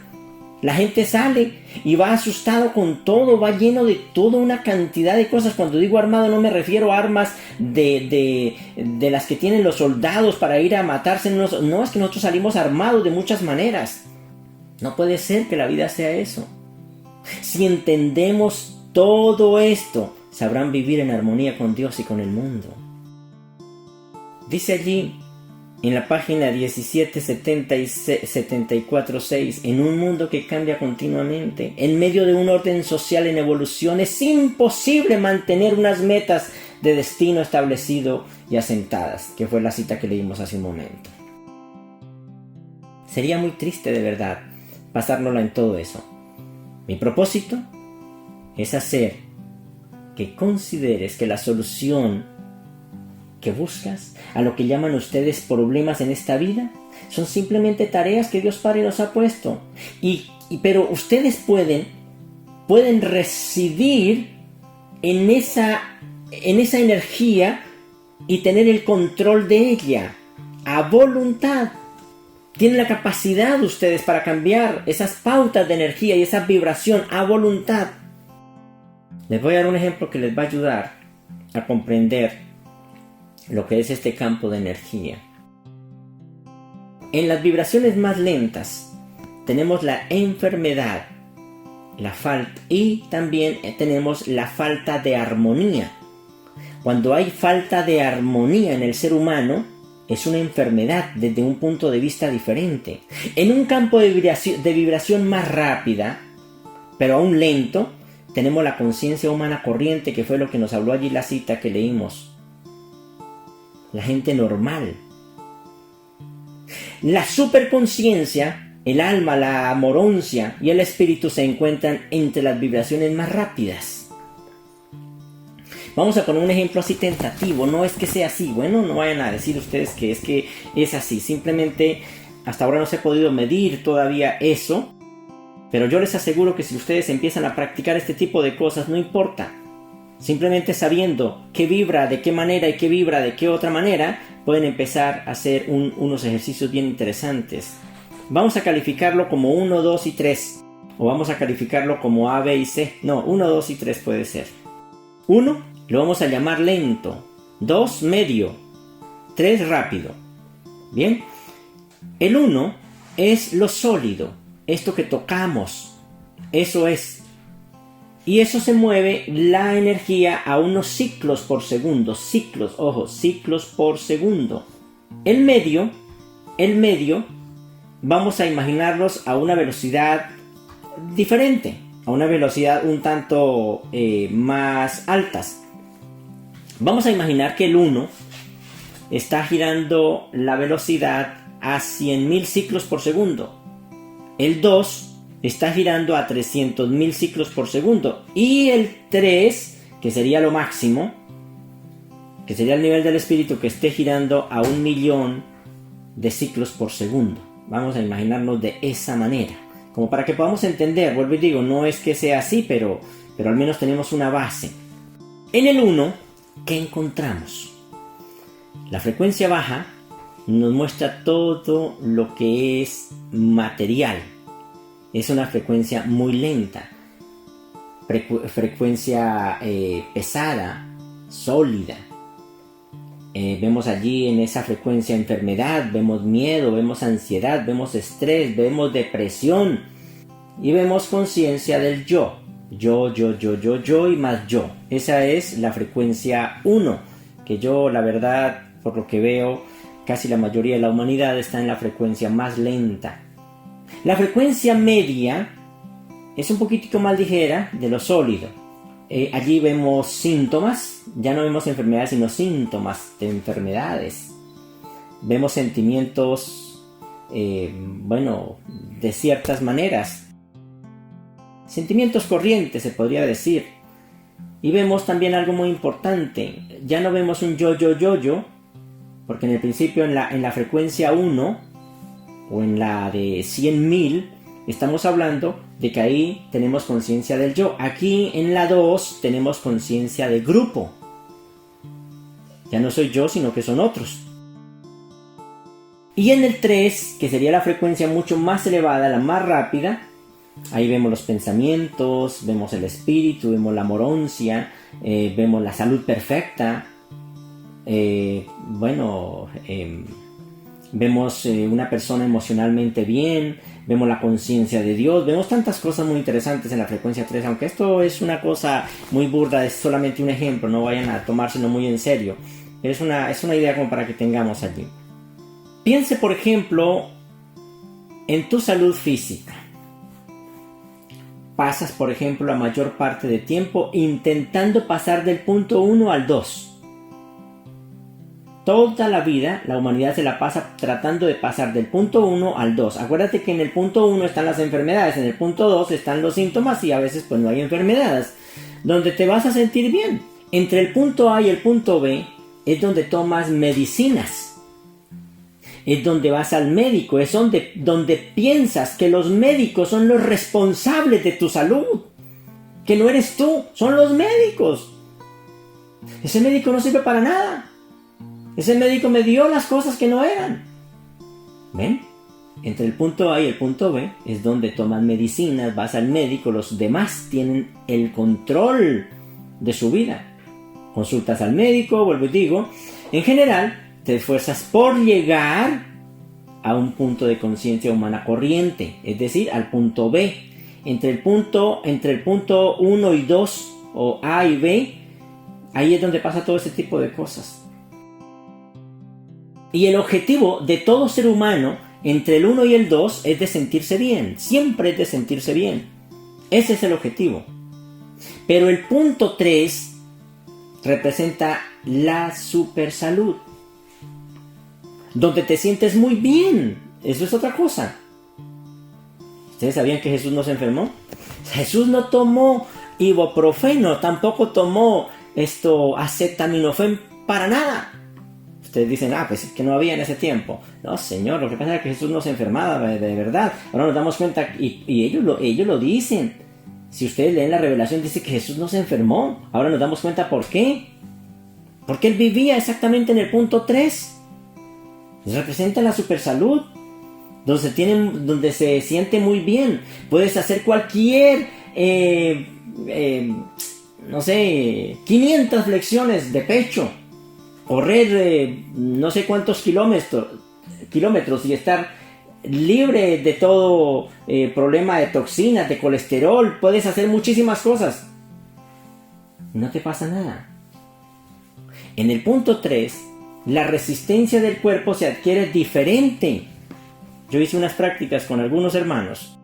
La gente sale y va asustado con todo, va lleno de toda una cantidad de cosas. Cuando digo armado no me refiero a armas de las que tienen los soldados para ir a matarse. No, es que nosotros salimos armados de muchas maneras. No puede ser que la vida sea eso. Si entendemos todo esto, sabrán vivir en armonía con Dios y con el mundo. Dice allí en la página 1774-6, en un mundo que cambia continuamente, en medio de un orden social en evolución, es imposible mantener unas metas de destino establecido y asentadas, que fue la cita que leímos hace un momento. Sería muy triste de verdad pasárnosla en todo eso. Mi propósito es hacer que consideres que la solución que buscas a lo que llaman ustedes problemas en esta vida son simplemente tareas que Dios Padre nos ha puesto, pero ustedes pueden residir en esa energía y tener el control de ella a voluntad. Tienen la capacidad ustedes para cambiar esas pautas de energía y esa vibración a voluntad. Les voy a dar un ejemplo que les va a ayudar a comprender lo que es este campo de energía. En las vibraciones más lentas tenemos la enfermedad, la falta, y también tenemos la falta de armonía. Cuando hay falta de armonía en el ser humano, es una enfermedad desde un punto de vista diferente. En un campo de vibración más rápida, pero aún lento, tenemos la conciencia humana corriente, que fue lo que nos habló allí la cita que leímos. La gente normal. La superconciencia, el alma, la amoroncia y el espíritu se encuentran entre las vibraciones más rápidas. Vamos a poner un ejemplo así tentativo. No es que sea así. Bueno, no vayan a decir ustedes que es así. Simplemente hasta ahora no se ha podido medir todavía eso. Pero yo les aseguro que si ustedes empiezan a practicar este tipo de cosas, no importa. Simplemente sabiendo qué vibra, de qué manera y qué vibra, de qué otra manera, pueden empezar a hacer unos ejercicios bien interesantes. Vamos a calificarlo como 1, 2 y 3. O vamos a calificarlo como A, B y C. No, 1, 2 y 3 puede ser. 1 lo vamos a llamar lento. 2 medio. 3 rápido. Bien. El 1 es lo sólido. Esto que tocamos. Eso es. Y eso se mueve la energía a unos ciclos por segundo. Ciclos, ojo, ciclos por segundo. El medio, vamos a imaginarlos a una velocidad diferente. A una velocidad un tanto más altas. Vamos a imaginar que el 1 está girando la velocidad a 100.000 ciclos por segundo. El 2 está girando a 300.000 ciclos por segundo. Y el 3, que sería lo máximo, que sería el nivel del espíritu, que esté girando a 1.000.000 de ciclos por segundo. Vamos a imaginarnos de esa manera, como para que podamos entender. Vuelvo y digo, no es que sea así, pero al menos tenemos una base. En el 1, ¿qué encontramos? La frecuencia baja nos muestra todo lo que es material. Es una frecuencia muy lenta, frecuencia pesada, sólida. Vemos allí en esa frecuencia enfermedad, vemos miedo, vemos ansiedad, vemos estrés, vemos depresión y vemos conciencia del yo. Yo y más yo. Esa es la frecuencia 1, que yo, la verdad, por lo que veo, casi la mayoría de la humanidad está en la frecuencia más lenta. La frecuencia media es un poquitico más ligera de lo sólido. Allí vemos síntomas, ya no vemos enfermedades, sino síntomas de enfermedades. Vemos sentimientos, de ciertas maneras. Sentimientos corrientes, se podría decir. Y vemos también algo muy importante. Ya no vemos un yo, porque en el principio en la frecuencia 1, o en la de 100.000, estamos hablando de que ahí tenemos conciencia del yo. Aquí en la 2 tenemos conciencia de grupo. Ya no soy yo, sino que son otros. Y en el 3, que sería la frecuencia mucho más elevada, la más rápida, Ahí vemos los pensamientos, vemos el espíritu, vemos la moroncia, vemos la salud perfecta. Vemos una persona emocionalmente bien, vemos la conciencia de Dios, vemos tantas cosas muy interesantes en la frecuencia 3, aunque esto es una cosa muy burda, es solamente un ejemplo, no vayan a tomárselo muy en serio. Es una idea como para que tengamos allí. Piense, por ejemplo, en tu salud física. Pasas, por ejemplo, la mayor parte del tiempo intentando pasar del punto 1 al 2. Toda la vida la humanidad se la pasa tratando de pasar del punto 1 al 2. Acuérdate que en el punto 1 están las enfermedades, en el punto 2 están los síntomas y a veces pues no hay enfermedades. Donde te vas a sentir bien. Entre el punto A y el punto B es donde tomas medicinas. Es donde vas al médico, es donde piensas que los médicos son los responsables de tu salud. Que no eres tú, son los médicos. Ese médico no sirve para nada. Ese médico me dio las cosas que no eran. ¿Ven? Entre el punto A y el punto B es donde tomas medicinas, vas al médico, los demás tienen el control de su vida. Consultas al médico, vuelvo y digo, en general te esfuerzas por llegar a un punto de conciencia humana corriente, es decir, al punto B. Entre el punto 1 y 2, o A y B, ahí es donde pasa todo ese tipo de cosas. Y el objetivo de todo ser humano entre el 1 y el 2 es de sentirse bien, siempre es de sentirse bien. Ese es el objetivo. Pero el punto 3 representa la supersalud, donde te sientes muy bien. Eso es otra cosa. ¿Ustedes sabían que Jesús no se enfermó? Jesús no tomó ibuprofeno, tampoco tomó acetaminofén para nada. Ustedes dicen, pues es que no había en ese tiempo. No, Señor, lo que pasa es que Jesús no se enfermaba de verdad. Ahora nos damos cuenta, y ellos lo dicen. Si ustedes leen la revelación, dice que Jesús no se enfermó. Ahora nos damos cuenta por qué. Porque Él vivía exactamente en el punto 3. Representa la supersalud, donde se siente muy bien. Puedes hacer cualquier, 500 flexiones de pecho. Correr no sé cuántos kilómetros y estar libre de todo problema de toxinas, de colesterol. Puedes hacer muchísimas cosas. No te pasa nada. En el punto 3, la resistencia del cuerpo se adquiere diferente. Yo hice unas prácticas con algunos hermanos.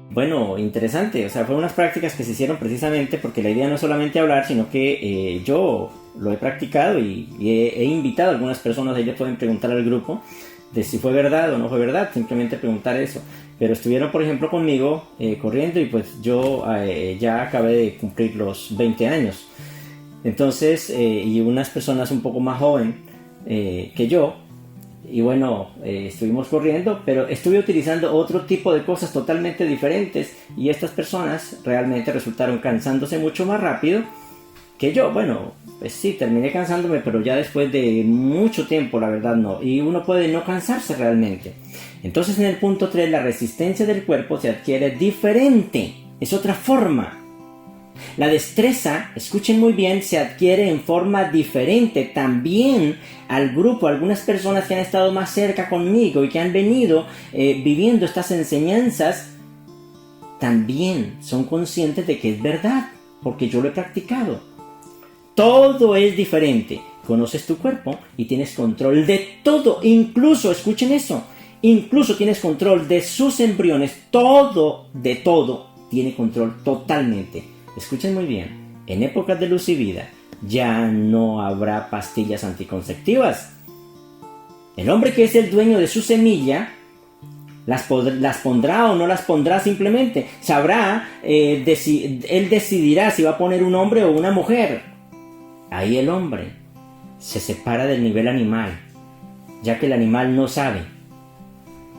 Bueno, interesante. Fueron unas prácticas que se hicieron precisamente porque la idea no es solamente hablar, sino que yo lo he practicado y he invitado a algunas personas. Ellos pueden preguntar al grupo de si fue verdad o no fue verdad, simplemente preguntar eso. Pero estuvieron, por ejemplo, conmigo corriendo y pues yo ya acabé de cumplir los 20 años. Entonces, y unas personas un poco más joven que yo, y bueno, estuvimos corriendo, pero estuve utilizando otro tipo de cosas totalmente diferentes, y estas personas realmente resultaron cansándose mucho más rápido que yo. Bueno, pues sí, terminé cansándome, pero ya después de mucho tiempo, la verdad no, y uno puede no cansarse realmente. Entonces en el punto 3, la resistencia del cuerpo se adquiere diferente, es otra forma. La destreza, escuchen muy bien, se adquiere en forma diferente. También al grupo, algunas personas que han estado más cerca conmigo y que han venido viviendo estas enseñanzas, también son conscientes de que es verdad, porque yo lo he practicado. Todo es diferente. Conoces tu cuerpo y tienes control de todo, incluso, escuchen eso, incluso tienes control de sus embriones, de todo, tiene control totalmente. Escuchen muy bien, en épocas de luz y vida ya no habrá pastillas anticonceptivas. El hombre que es el dueño de su semilla las pondrá o no las pondrá simplemente. Sabrá, él decidirá si va a poner un hombre o una mujer. Ahí el hombre se separa del nivel animal, ya que el animal no sabe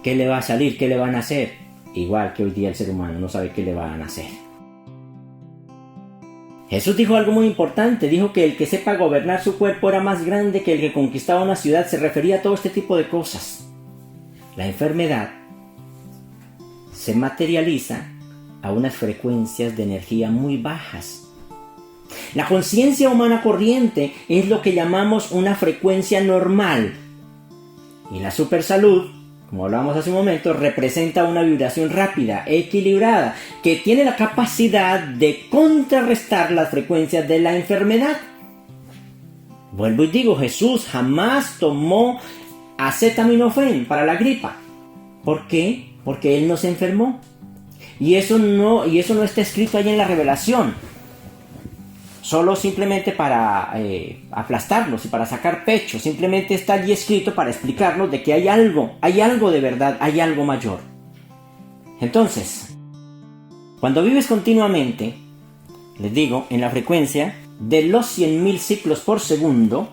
qué le va a salir, qué le van a hacer. Igual que hoy día el ser humano no sabe qué le van a hacer. Jesús dijo algo muy importante, dijo que el que sepa gobernar su cuerpo era más grande que el que conquistaba una ciudad. Se refería a todo este tipo de cosas. La enfermedad se materializa a unas frecuencias de energía muy bajas. La conciencia humana corriente es lo que llamamos una frecuencia normal. Y la supersalud, como hablábamos hace un momento, representa una vibración rápida, equilibrada, que tiene la capacidad de contrarrestar las frecuencias de la enfermedad. Vuelvo y digo, Jesús jamás tomó acetaminofén para la gripa. ¿Por qué? Porque Él no se enfermó. Y eso no está escrito ahí en la revelación. Solo simplemente para aplastarnos y para sacar pecho. Simplemente está allí escrito para explicarnos de que hay algo de verdad, hay algo mayor. Entonces, cuando vives continuamente, les digo, en la frecuencia de los 100.000 ciclos por segundo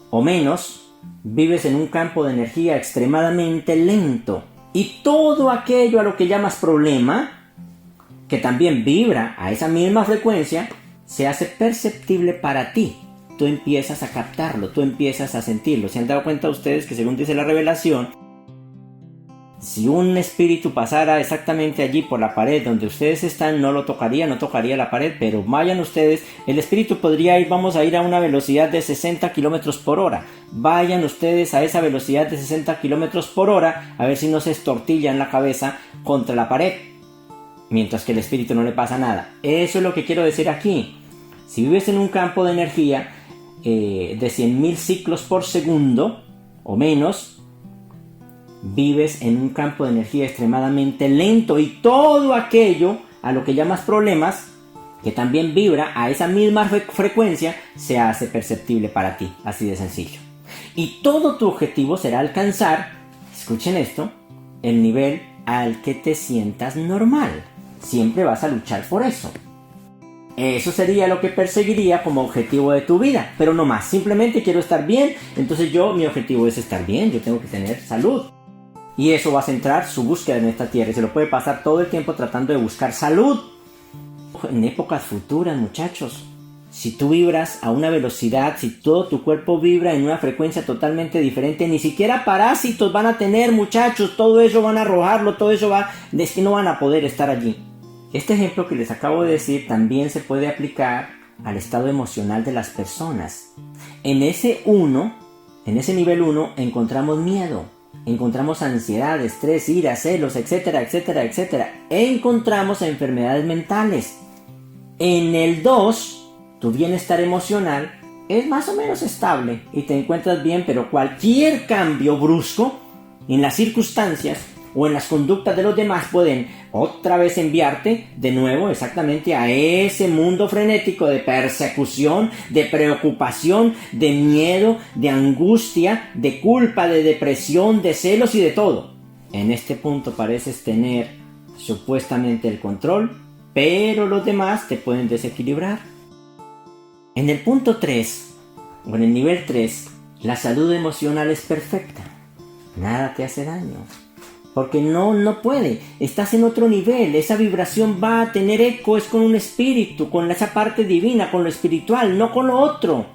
o menos, vives en un campo de energía extremadamente lento. Y todo aquello a lo que llamas problema, que también vibra a esa misma frecuencia, se hace perceptible para ti. Tú empiezas a captarlo, tú empiezas a sentirlo. ¿Se han dado cuenta ustedes que, según dice la revelación, si un espíritu pasara exactamente allí por la pared donde ustedes están, no tocaría la pared, pero vayan ustedes, el espíritu podría ir, vamos a ir a una velocidad de 60 kilómetros por hora. Vayan ustedes a esa velocidad de 60 kilómetros por hora, a ver si no se estortillan la cabeza contra la pared, mientras que el espíritu no le pasa nada. Eso es lo que quiero decir aquí. Si vives en un campo de energía de 100.000 ciclos por segundo o menos, vives en un campo de energía extremadamente lento, y todo aquello a lo que llamas problemas, que también vibra a esa misma frecuencia, se hace perceptible para ti, así de sencillo. Y todo tu objetivo será alcanzar, escuchen esto, el nivel al que te sientas normal. Siempre vas a luchar por eso. Eso sería lo que perseguiría como objetivo de tu vida, pero no más. Simplemente quiero estar bien, entonces mi objetivo es estar bien, yo tengo que tener salud. Y eso va a centrar su búsqueda en esta tierra, y se lo puede pasar todo el tiempo tratando de buscar salud. En épocas futuras, muchachos, si tú vibras a una velocidad, si todo tu cuerpo vibra en una frecuencia totalmente diferente, ni siquiera parásitos van a tener, muchachos, todo eso van a arrojarlo, todo eso es que no van a poder estar allí. Este ejemplo que les acabo de decir también se puede aplicar al estado emocional de las personas. En ese nivel 1, encontramos miedo, encontramos ansiedad, estrés, ira, celos, etcétera, etcétera, etcétera. Encontramos enfermedades mentales. En el 2, tu bienestar emocional es más o menos estable y te encuentras bien, pero cualquier cambio brusco en las circunstancias o en las conductas de los demás pueden otra vez enviarte de nuevo exactamente a ese mundo frenético de persecución, de preocupación, de miedo, de angustia, de culpa, de depresión, de celos y de todo. En este punto pareces tener supuestamente el control, pero los demás te pueden desequilibrar. En el punto 3, o en el nivel 3, la salud emocional es perfecta. Nada te hace daño. Porque no puede, estás en otro nivel, esa vibración va a tener eco, es con un espíritu, con esa parte divina, con lo espiritual, no con lo otro.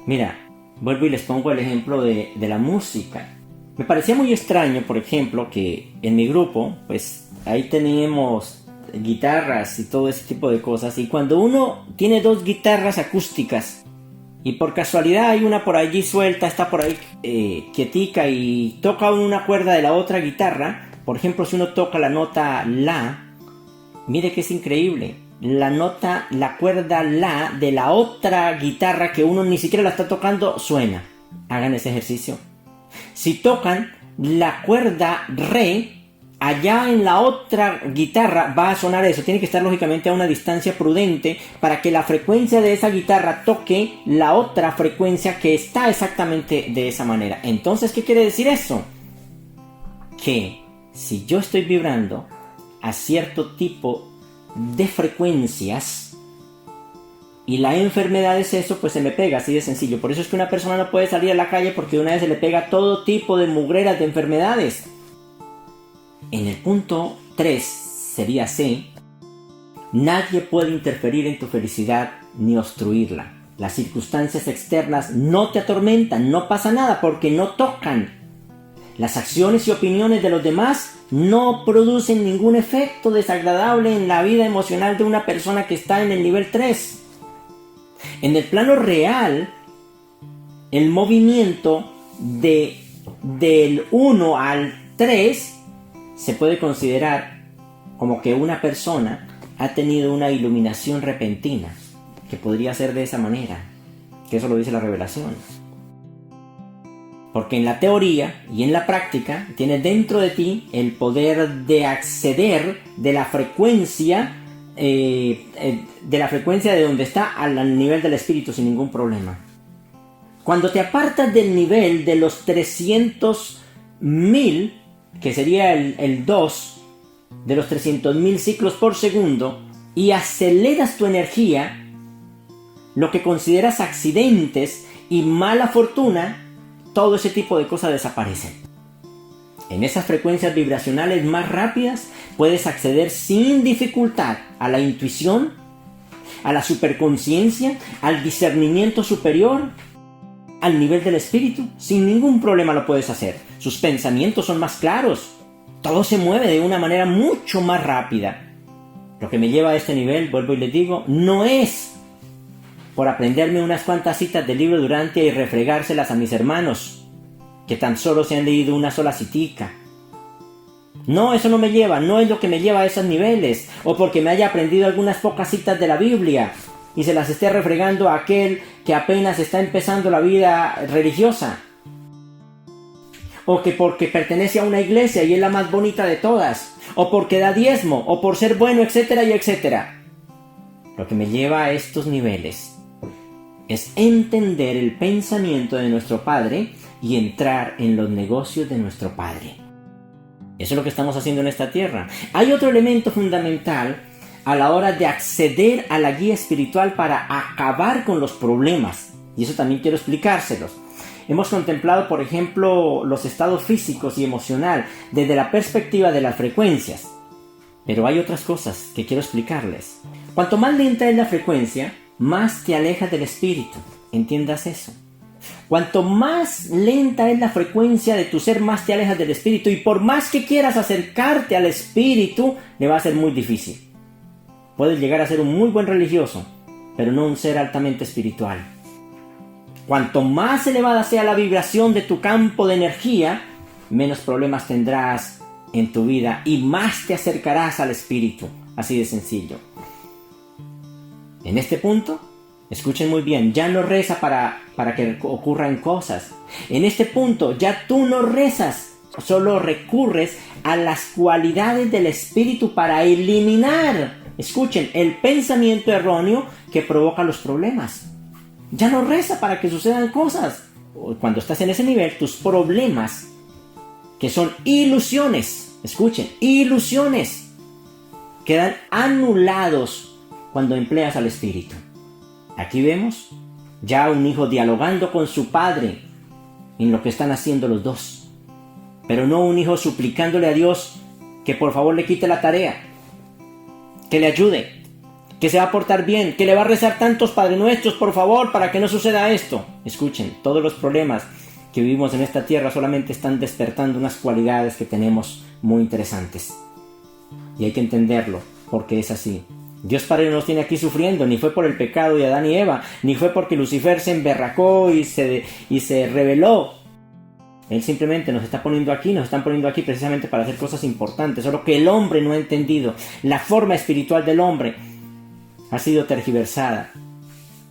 Mira, vuelvo y les pongo el ejemplo de la música. Me parecía muy extraño, por ejemplo, que en mi grupo, pues ahí teníamos guitarras y todo ese tipo de cosas, y cuando uno tiene 2 guitarras acústicas, y por casualidad hay una por allí suelta, está por ahí quietica, y toca una cuerda de la otra guitarra. Por ejemplo, si uno toca la nota La, mire que es increíble. La cuerda La de la otra guitarra que uno ni siquiera la está tocando, suena. Hagan ese ejercicio. Si tocan la cuerda Re, allá en la otra guitarra va a sonar eso. Tiene que estar lógicamente a una distancia prudente para que la frecuencia de esa guitarra toque la otra frecuencia que está exactamente de esa manera. Entonces, ¿qué quiere decir eso? Que si yo estoy vibrando a cierto tipo de frecuencias y la enfermedad es eso, pues se me pega, así de sencillo. Por eso es que una persona no puede salir a la calle, porque de una vez se le pega todo tipo de mugreras de enfermedades. En el punto 3, sería C, nadie puede interferir en tu felicidad ni obstruirla. Las circunstancias externas no te atormentan, no pasa nada porque no tocan. Las acciones y opiniones de los demás no producen ningún efecto desagradable en la vida emocional de una persona que está en el nivel 3. En el plano real, el movimiento del 1 al 3 se puede considerar como que una persona ha tenido una iluminación repentina, que podría ser de esa manera, que eso lo dice la revelación. Porque en la teoría y en la práctica tienes dentro de ti el poder de acceder de la frecuencia de donde está al nivel del espíritu sin ningún problema. Cuando te apartas del nivel de los 300.000, que sería el 2 de los 300.000 ciclos por segundo, y aceleras tu energía, lo que consideras accidentes y mala fortuna, todo ese tipo de cosas desaparecen. En esas frecuencias vibracionales más rápidas puedes acceder sin dificultad a la intuición, a la superconciencia, al discernimiento superior, al nivel del espíritu. Sin ningún problema lo puedes hacer. Sus pensamientos son más claros. Todo se mueve de una manera mucho más rápida. Lo que me lleva a este nivel, vuelvo y les digo, no es por aprenderme unas cuantas citas del libro Durantia y refregárselas a mis hermanos, que tan solo se han leído una sola citica. No, eso no me lleva, no es lo que me lleva a esos niveles, o porque me haya aprendido algunas pocas citas de la Biblia y se las esté refregando a aquel que apenas está empezando la vida religiosa, o que porque pertenece a una iglesia y es la más bonita de todas, o porque da diezmo, o por ser bueno, etcétera y etcétera. Lo que me lleva a estos niveles es entender el pensamiento de nuestro Padre y entrar en los negocios de nuestro Padre. Eso es lo que estamos haciendo en esta tierra. Hay otro elemento fundamental a la hora de acceder a la guía espiritual para acabar con los problemas. Y eso también quiero explicárselos. Hemos contemplado, por ejemplo, los estados físicos y emocional desde la perspectiva de las frecuencias. Pero hay otras cosas que quiero explicarles. Cuanto más lenta es la frecuencia, más te alejas del espíritu. ¿Entiendas eso? Cuanto más lenta es la frecuencia de tu ser, más te alejas del espíritu. Y por más que quieras acercarte al espíritu, le va a ser muy difícil. Puedes llegar a ser un muy buen religioso, pero no un ser altamente espiritual. Cuanto más elevada sea la vibración de tu campo de energía, menos problemas tendrás en tu vida y más te acercarás al espíritu. Así de sencillo. En este punto, escuchen muy bien, ya no reza para que ocurran cosas. En este punto, ya tú no rezas, solo recurres a las cualidades del espíritu para eliminar, escuchen, el pensamiento erróneo que provoca los problemas. Ya no reza para que sucedan cosas. Cuando estás en ese nivel, tus problemas, que son ilusiones, escuchen, ilusiones, quedan anulados cuando empleas al espíritu. Aquí vemos ya un hijo dialogando con su padre en lo que están haciendo los dos, pero no un hijo suplicándole a Dios que por favor le quite la tarea, que le ayude, que se va a portar bien, que le va a rezar tantos Padre Nuestros por favor para que no suceda esto. Escuchen, todos los problemas que vivimos en esta tierra solamente están despertando unas cualidades que tenemos muy interesantes, y hay que entenderlo porque es así. Dios Padre no nos tiene aquí sufriendo, ni fue por el pecado de Adán y Eva, ni fue porque Lucifer se emberracó y se rebeló. Él simplemente nos están poniendo aquí precisamente para hacer cosas importantes, solo que el hombre no ha entendido. La forma espiritual del hombre ha sido tergiversada.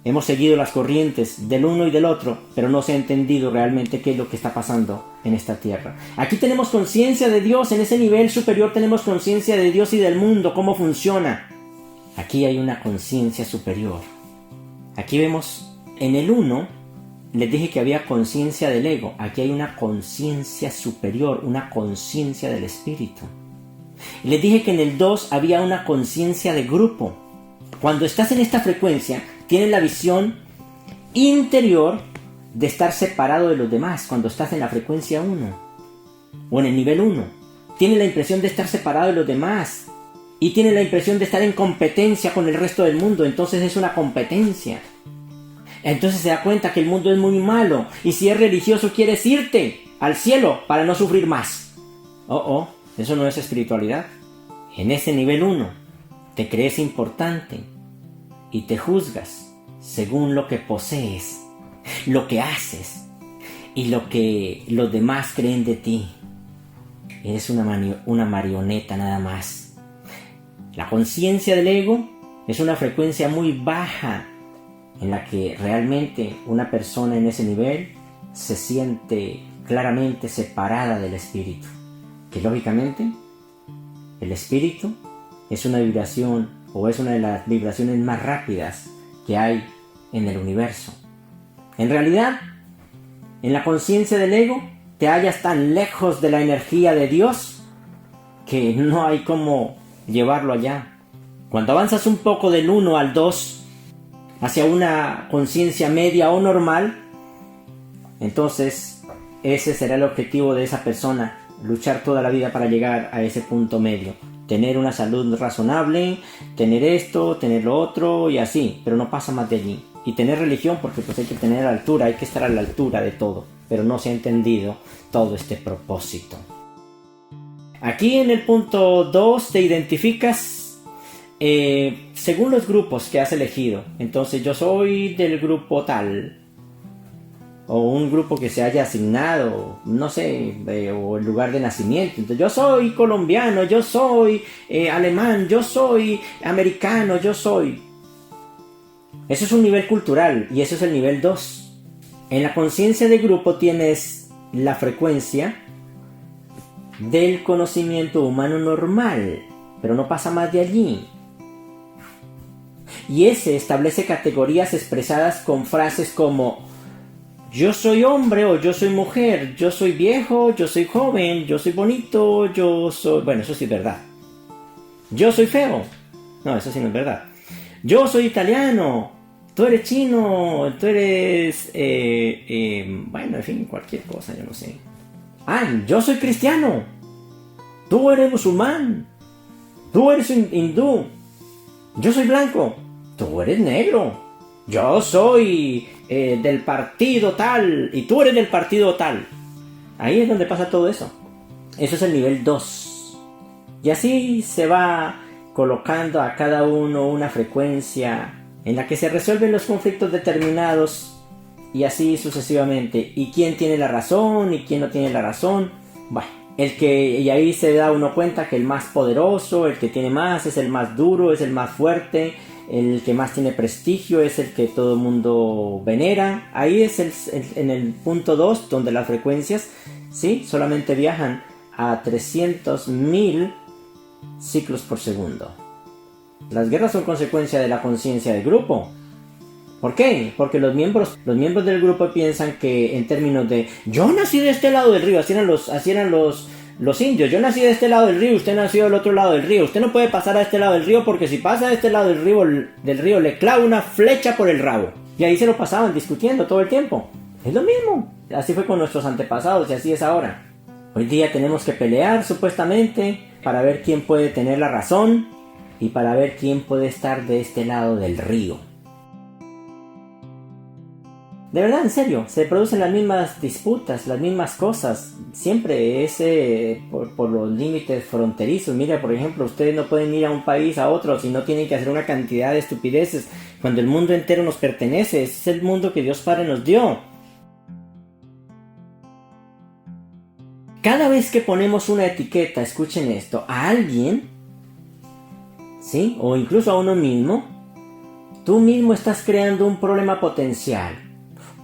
Hemos seguido las corrientes del uno y del otro, pero no se ha entendido realmente qué es lo que está pasando en esta tierra. Aquí tenemos conciencia de Dios, en ese nivel superior tenemos conciencia de Dios y del mundo, cómo funciona. Aquí hay una conciencia superior. Aquí vemos en el 1, les dije que había conciencia del ego. Aquí hay una conciencia superior, una conciencia del espíritu. Les dije que en el 2 había una conciencia de grupo. Cuando estás en esta frecuencia, tienes la visión interior de estar separado de los demás. Cuando estás en la frecuencia 1 o en el nivel 1, tienes la impresión de estar separado de los demás. Y tiene la impresión de estar en competencia con el resto del mundo. Entonces es una competencia. Entonces se da cuenta que el mundo es muy malo, y si es religioso quieres irte al cielo para no sufrir más. Eso no es espiritualidad. En ese nivel 1 te crees importante y te juzgas según lo que posees, lo que haces y lo que los demás creen de ti. Eres una marioneta nada más. La conciencia del ego es una frecuencia muy baja en la que realmente una persona en ese nivel se siente claramente separada del espíritu. Que lógicamente el espíritu es una vibración, o es una de las vibraciones más rápidas que hay en el universo. En realidad, en la conciencia del ego te hallas tan lejos de la energía de Dios que no hay cómo llevarlo allá. Cuando avanzas un poco del 1 al 2 hacia una conciencia media o normal, entonces ese será el objetivo de esa persona: luchar toda la vida para llegar a ese punto medio, tener una salud razonable, tener esto, tener lo otro y así, pero no pasa más de allí. Y tener religión, porque pues hay que tener altura, hay que estar a la altura de todo, pero no se ha entendido todo este propósito. Aquí en el punto 2 te identificas según los grupos que has elegido. Entonces yo soy del grupo tal, o un grupo que se haya asignado, no sé, o el lugar de nacimiento. Entonces yo soy colombiano, yo soy alemán, yo soy americano, yo soy... Eso es un nivel cultural, y eso es el nivel 2. En la conciencia de grupo tienes la frecuencia del conocimiento humano normal, pero no pasa más de allí. Y ese establece categorías expresadas con frases como: yo soy hombre o yo soy mujer, yo soy viejo, yo soy joven, yo soy bonito, yo soy... Bueno, eso sí es verdad. Yo soy feo. No, eso sí no es verdad. Yo soy italiano, tú eres chino, tú eres... bueno, en fin, cualquier cosa, yo no sé. Yo soy cristiano, tú eres musulmán, tú eres hindú, yo soy blanco, tú eres negro, yo soy del partido tal y tú eres del partido tal. Ahí es donde pasa todo eso. Eso es el nivel 2. Y así se va colocando a cada uno una frecuencia en la que se resuelven los conflictos determinados, y así sucesivamente. ¿Y quién tiene la razón y quién no tiene la razón? Bueno, y ahí se da uno cuenta que el más poderoso, el que tiene más, es el más duro, es el más fuerte, el que más tiene prestigio es el que todo el mundo venera. Ahí es en el punto 2 donde las frecuencias, ¿sí?, solamente viajan a 300.000 ciclos por segundo. Las guerras son consecuencia de la conciencia del grupo. ¿Por qué? Porque los miembros del grupo piensan que en términos de yo nací de este lado del río, así eran los indios. Yo nací de este lado del río, usted nació del otro lado del río. Usted no puede pasar a este lado del río porque si pasa a este lado del río le clava una flecha por el rabo. Y ahí se lo pasaban discutiendo todo el tiempo. Es lo mismo. Así fue con nuestros antepasados y así es ahora. Hoy día tenemos que pelear supuestamente para ver quién puede tener la razón y para ver quién puede estar de este lado del río. De verdad, en serio, se producen las mismas disputas, las mismas cosas. Siempre es por los límites fronterizos. Mira, por ejemplo, ustedes no pueden ir a un país a otro si no tienen que hacer una cantidad de estupideces cuando el mundo entero nos pertenece. Ese es el mundo que Dios Padre nos dio. Cada vez que ponemos una etiqueta, escuchen esto, a alguien, ¿sí?, o incluso a uno mismo, tú mismo estás creando un problema potencial.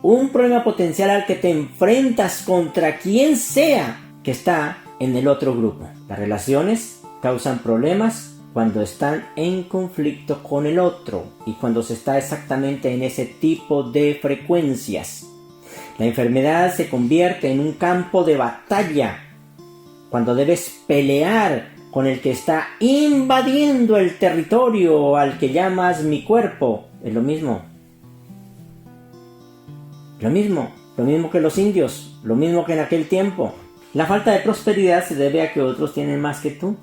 Un problema potencial al que te enfrentas contra quien sea que está en el otro grupo. Las relaciones causan problemas cuando están en conflicto con el otro y cuando se está exactamente en ese tipo de frecuencias. La enfermedad se convierte en un campo de batalla cuando debes pelear con el que está invadiendo el territorio al que llamas mi cuerpo. Es lo mismo. Lo mismo que los indios, lo mismo que en aquel tiempo. La falta de prosperidad se debe a que otros tienen más que tú.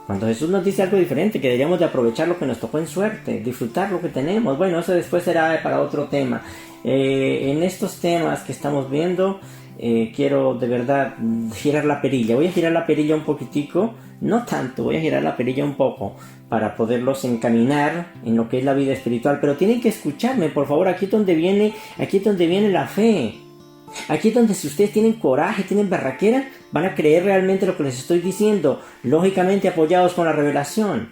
Cuando Jesús nos dice algo diferente, que deberíamos de aprovechar lo que nos tocó en suerte, disfrutar lo que tenemos. Bueno, eso después será para otro tema. En estos temas que estamos viendo, quiero de verdad girar la perilla. Voy a girar la perilla un poquitico, no tanto, voy a girar la perilla un poco para poderlos encaminar en lo que es la vida espiritual. Pero tienen que escucharme, por favor. Aquí es donde viene la fe. Aquí es donde si ustedes tienen coraje, tienen berraquera, van a creer realmente lo que les estoy diciendo, lógicamente apoyados con la revelación.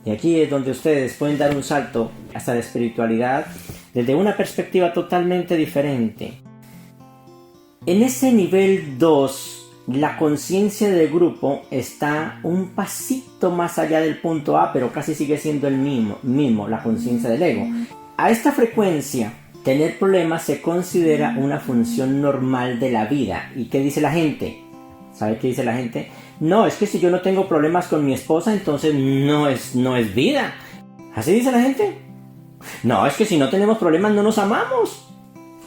Y aquí es donde ustedes pueden dar un salto hasta la espiritualidad desde una perspectiva totalmente diferente. En ese nivel 2, la conciencia del grupo está un pasito más allá del punto A, pero casi sigue siendo el mismo, la conciencia del ego. A esta frecuencia, tener problemas se considera una función normal de la vida. ¿Y qué dice la gente? ¿Sabe qué dice la gente? No, es que si yo no tengo problemas con mi esposa, entonces no es vida. ¿Así dice la gente? No, es que si no tenemos problemas no nos amamos.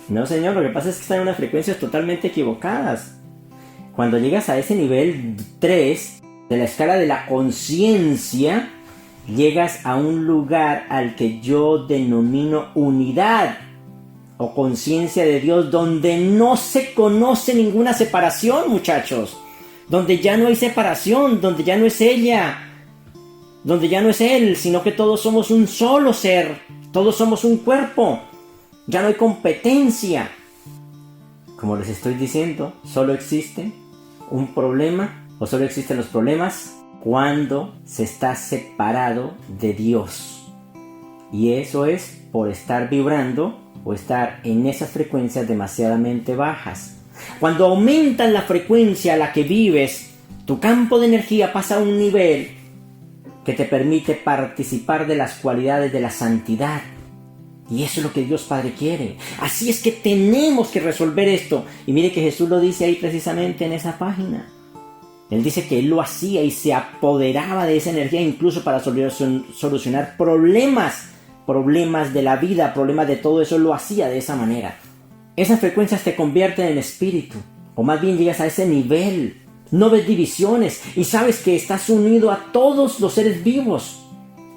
No, señor, lo que pasa es que están en unas frecuencias totalmente equivocadas. Cuando llegas a ese nivel 3 de la escala de la conciencia, llegas a un lugar al que yo denomino unidad o conciencia de Dios, donde no se conoce ninguna separación, muchachos. Donde ya no hay separación, donde ya no es ella, donde ya no es él, sino que todos somos un solo ser, todos somos un cuerpo. Ya no hay competencia. Como les estoy diciendo, solo existe un problema, o solo existen los problemas cuando se está separado de Dios. Y eso es por estar vibrando o estar en esas frecuencias demasiadamente bajas. Cuando aumentan la frecuencia a la que vives, tu campo de energía pasa a un nivel que te permite participar de las cualidades de la santidad. Y eso es lo que Dios Padre quiere. Así es que tenemos que resolver esto. Y mire que Jesús lo dice ahí precisamente en esa página. Él dice que Él lo hacía y se apoderaba de esa energía incluso para solucionar problemas de la vida, problemas de todo eso, lo hacía de esa manera. Esas frecuencias te convierten en espíritu, o más bien llegas a ese nivel. No ves divisiones y sabes que estás unido a todos los seres vivos.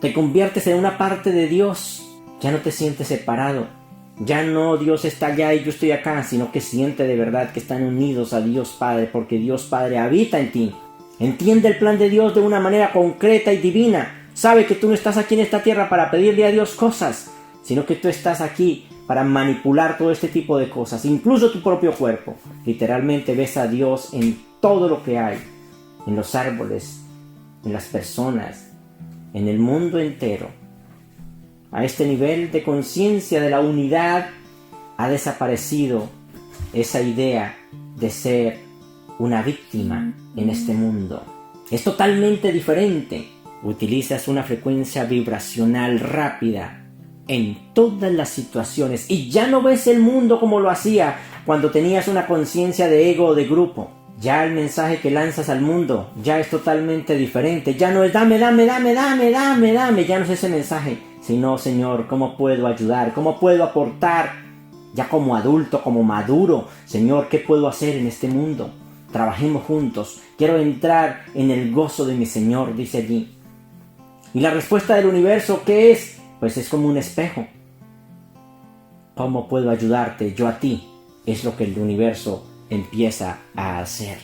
Te conviertes en una parte de Dios. Ya no te sientes separado. Ya no Dios está allá y yo estoy acá, sino que siente de verdad que están unidos a Dios Padre, porque Dios Padre habita en ti. Entiende el plan de Dios de una manera concreta y divina. Sabe que tú no estás aquí en esta tierra para pedirle a Dios cosas, sino que tú estás aquí para manipular todo este tipo de cosas, incluso tu propio cuerpo. Literalmente ves a Dios en todo lo que hay, en los árboles, en las personas, en el mundo entero. A este nivel de conciencia de la unidad ha desaparecido esa idea de ser una víctima en este mundo. Es totalmente diferente. Utilizas una frecuencia vibracional rápida en todas las situaciones y ya no ves el mundo como lo hacía cuando tenías una conciencia de ego o de grupo. Ya el mensaje que lanzas al mundo ya es totalmente diferente. Ya no es dame, ya no es ese mensaje, sino Señor, ¿cómo puedo ayudar? ¿Cómo puedo aportar? Ya como adulto, como maduro, Señor, ¿qué puedo hacer en este mundo? Trabajemos juntos. Quiero entrar en el gozo de mi Señor, dice allí. Y la respuesta del universo, ¿qué es? Pues es como un espejo. ¿Cómo puedo ayudarte yo a ti? Es lo que el universo empieza a hacer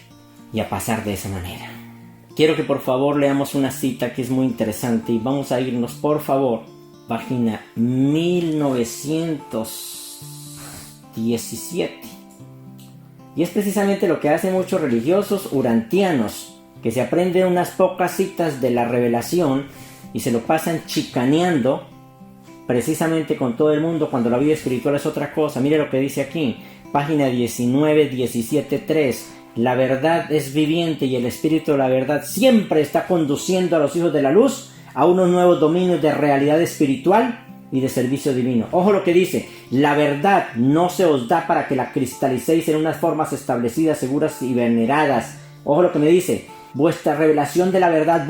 y a pasar de esa manera. Quiero que por favor leamos una cita que es muy interesante y vamos a irnos, por favor, página 1917. Y es precisamente lo que hacen muchos religiosos urantianos, que se aprenden unas pocas citas de la revelación y se lo pasan chicaneando precisamente con todo el mundo cuando la vida espiritual es otra cosa. Mire lo que dice aquí, página 19:17:3. La verdad es viviente y el espíritu de la verdad siempre está conduciendo a los hijos de la luz a unos nuevos dominios de realidad espiritual y de servicio divino. Ojo lo que dice, la verdad no se os da para que la cristalicéis en unas formas establecidas, seguras y veneradas. Ojo lo que me dice, vuestra revelación de la verdad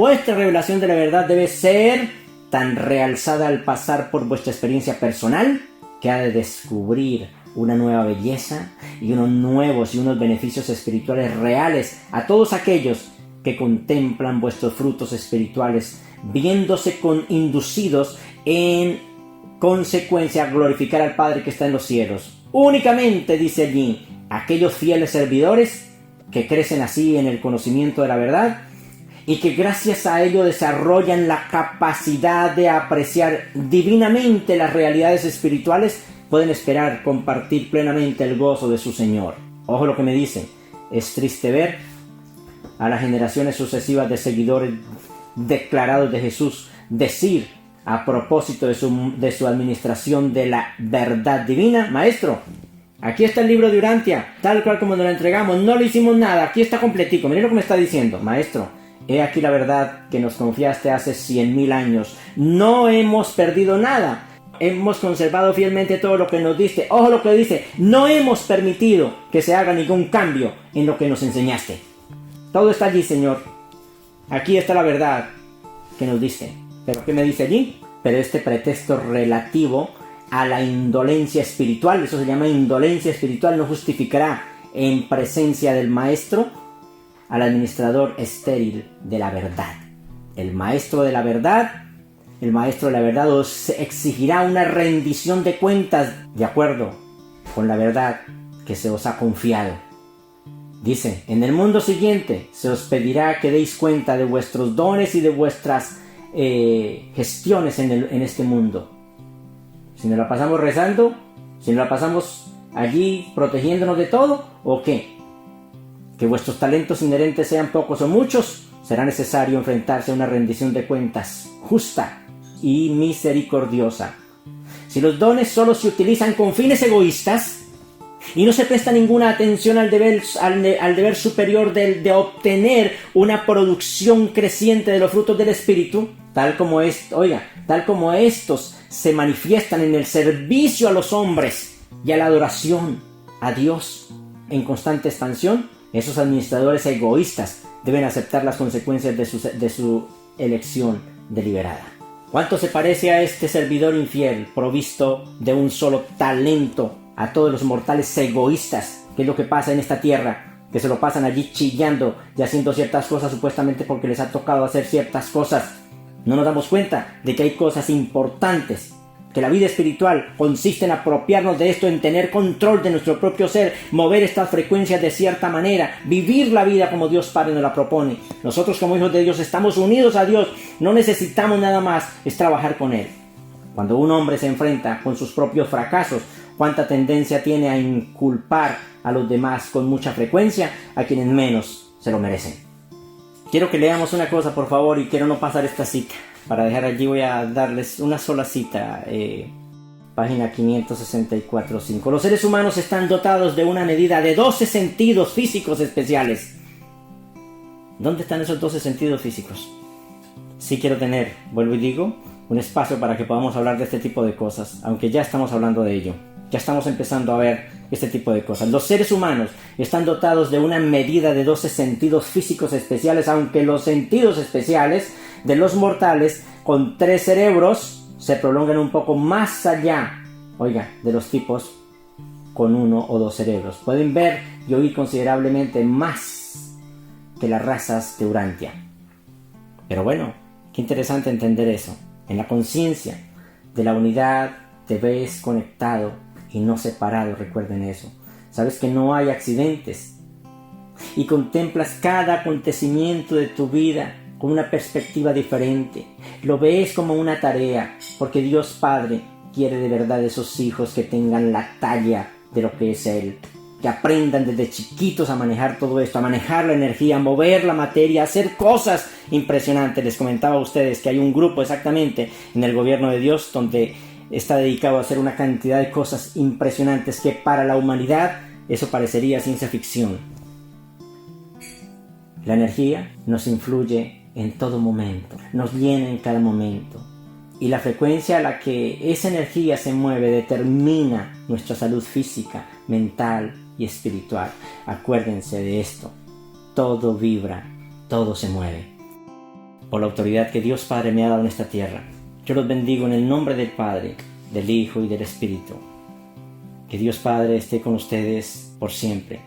debe ser tan realzada al pasar por vuestra experiencia personal que ha de descubrir una nueva belleza y unos nuevos y unos beneficios espirituales reales a todos aquellos que contemplan vuestros frutos espirituales, viéndose inducidos en consecuencia a glorificar al Padre que está en los cielos. Únicamente, dice allí, aquellos fieles servidores que crecen así en el conocimiento de la verdad y que gracias a ello desarrollan la capacidad de apreciar divinamente las realidades espirituales, pueden esperar compartir plenamente el gozo de su Señor. Ojo lo que me dicen. Es triste ver a las generaciones sucesivas de seguidores declarados de Jesús decir a propósito de su administración de la verdad divina: maestro, aquí está el libro de Urantia, tal cual como nos lo entregamos, no le hicimos nada, aquí está completico. Miren lo que me está diciendo: maestro, he aquí la verdad que nos confiaste hace 100,000 años, no hemos perdido nada, hemos conservado fielmente todo lo que nos diste. Ojo lo que dice: no hemos permitido que se haga ningún cambio en lo que nos enseñaste. Todo está allí, Señor. Aquí está la verdad que nos diste. ¿Pero qué me dice allí? Pero este pretexto relativo a la indolencia espiritual, eso se llama indolencia espiritual, no justificará en presencia del maestro al administrador estéril de la verdad. El maestro de la verdad os exigirá una rendición de cuentas de acuerdo con la verdad que se os ha confiado. Dice: en el mundo siguiente se os pedirá que deis cuenta de vuestros dones y de vuestras gestiones en este mundo. Si nos la pasamos rezando, si nos la pasamos allí protegiéndonos de todo, ¿o qué? Que vuestros talentos inherentes sean pocos o muchos, será necesario enfrentarse a una rendición de cuentas justa y misericordiosa. Si los dones solo se utilizan con fines egoístas y no se presta ninguna atención al deber superior de obtener una producción creciente de los frutos del Espíritu, tal como estos se manifiestan en el servicio a los hombres y a la adoración a Dios en constante expansión, esos administradores egoístas deben aceptar las consecuencias de su elección deliberada. ¿Cuánto se parece a este servidor infiel provisto de un solo talento a todos los mortales egoístas? ¿Qué es lo que pasa en esta tierra? Que se lo pasan allí chillando y haciendo ciertas cosas supuestamente porque les ha tocado hacer ciertas cosas. No nos damos cuenta de que hay cosas importantes, que la vida espiritual consiste en apropiarnos de esto, en tener control de nuestro propio ser, mover estas frecuencias de cierta manera, vivir la vida como Dios Padre nos la propone. Nosotros como hijos de Dios estamos unidos a Dios, no necesitamos nada más, es trabajar con Él. Cuando un hombre se enfrenta con sus propios fracasos, cuánta tendencia tiene a inculpar a los demás con mucha frecuencia, a quienes menos se lo merecen. Quiero que leamos una cosa, por favor, y quiero no pasar esta cita. Para dejar allí voy a darles una sola cita, página 564.5. Los seres humanos están dotados de una medida de 12 sentidos físicos especiales. ¿Dónde están esos 12 sentidos físicos? Sí quiero tener, vuelvo y digo, un espacio para que podamos hablar de este tipo de cosas, aunque ya estamos hablando de ello. Ya estamos empezando a ver este tipo de cosas. Los seres humanos están dotados de una medida de 12 sentidos físicos especiales, aunque los sentidos especiales de los mortales con 3 cerebros se prolongan un poco más allá, de los tipos con 1 o 2 cerebros. Pueden ver y oír considerablemente más que las razas de Urantia. Pero bueno, qué interesante entender eso. En la conciencia de la unidad te ves conectado y no separado, recuerden eso. Sabes que no hay accidentes y contemplas cada acontecimiento de tu vida con una perspectiva diferente. Lo ves como una tarea, porque Dios Padre quiere de verdad de esos hijos que tengan la talla de lo que es Él, que aprendan desde chiquitos a manejar todo esto, a manejar la energía, a mover la materia, a hacer cosas impresionantes. Les comentaba a ustedes que hay un grupo exactamente en el gobierno de Dios donde está dedicado a hacer una cantidad de cosas impresionantes que para la humanidad eso parecería ciencia ficción. La energía nos influye en todo momento, nos llena en cada momento, y la frecuencia a la que esa energía se mueve determina nuestra salud física, mental y espiritual. Acuérdense de esto: todo vibra, todo se mueve. Por la autoridad que Dios Padre me ha dado en esta tierra, yo los bendigo en el nombre del Padre, del Hijo y del Espíritu. Que Dios Padre esté con ustedes por siempre.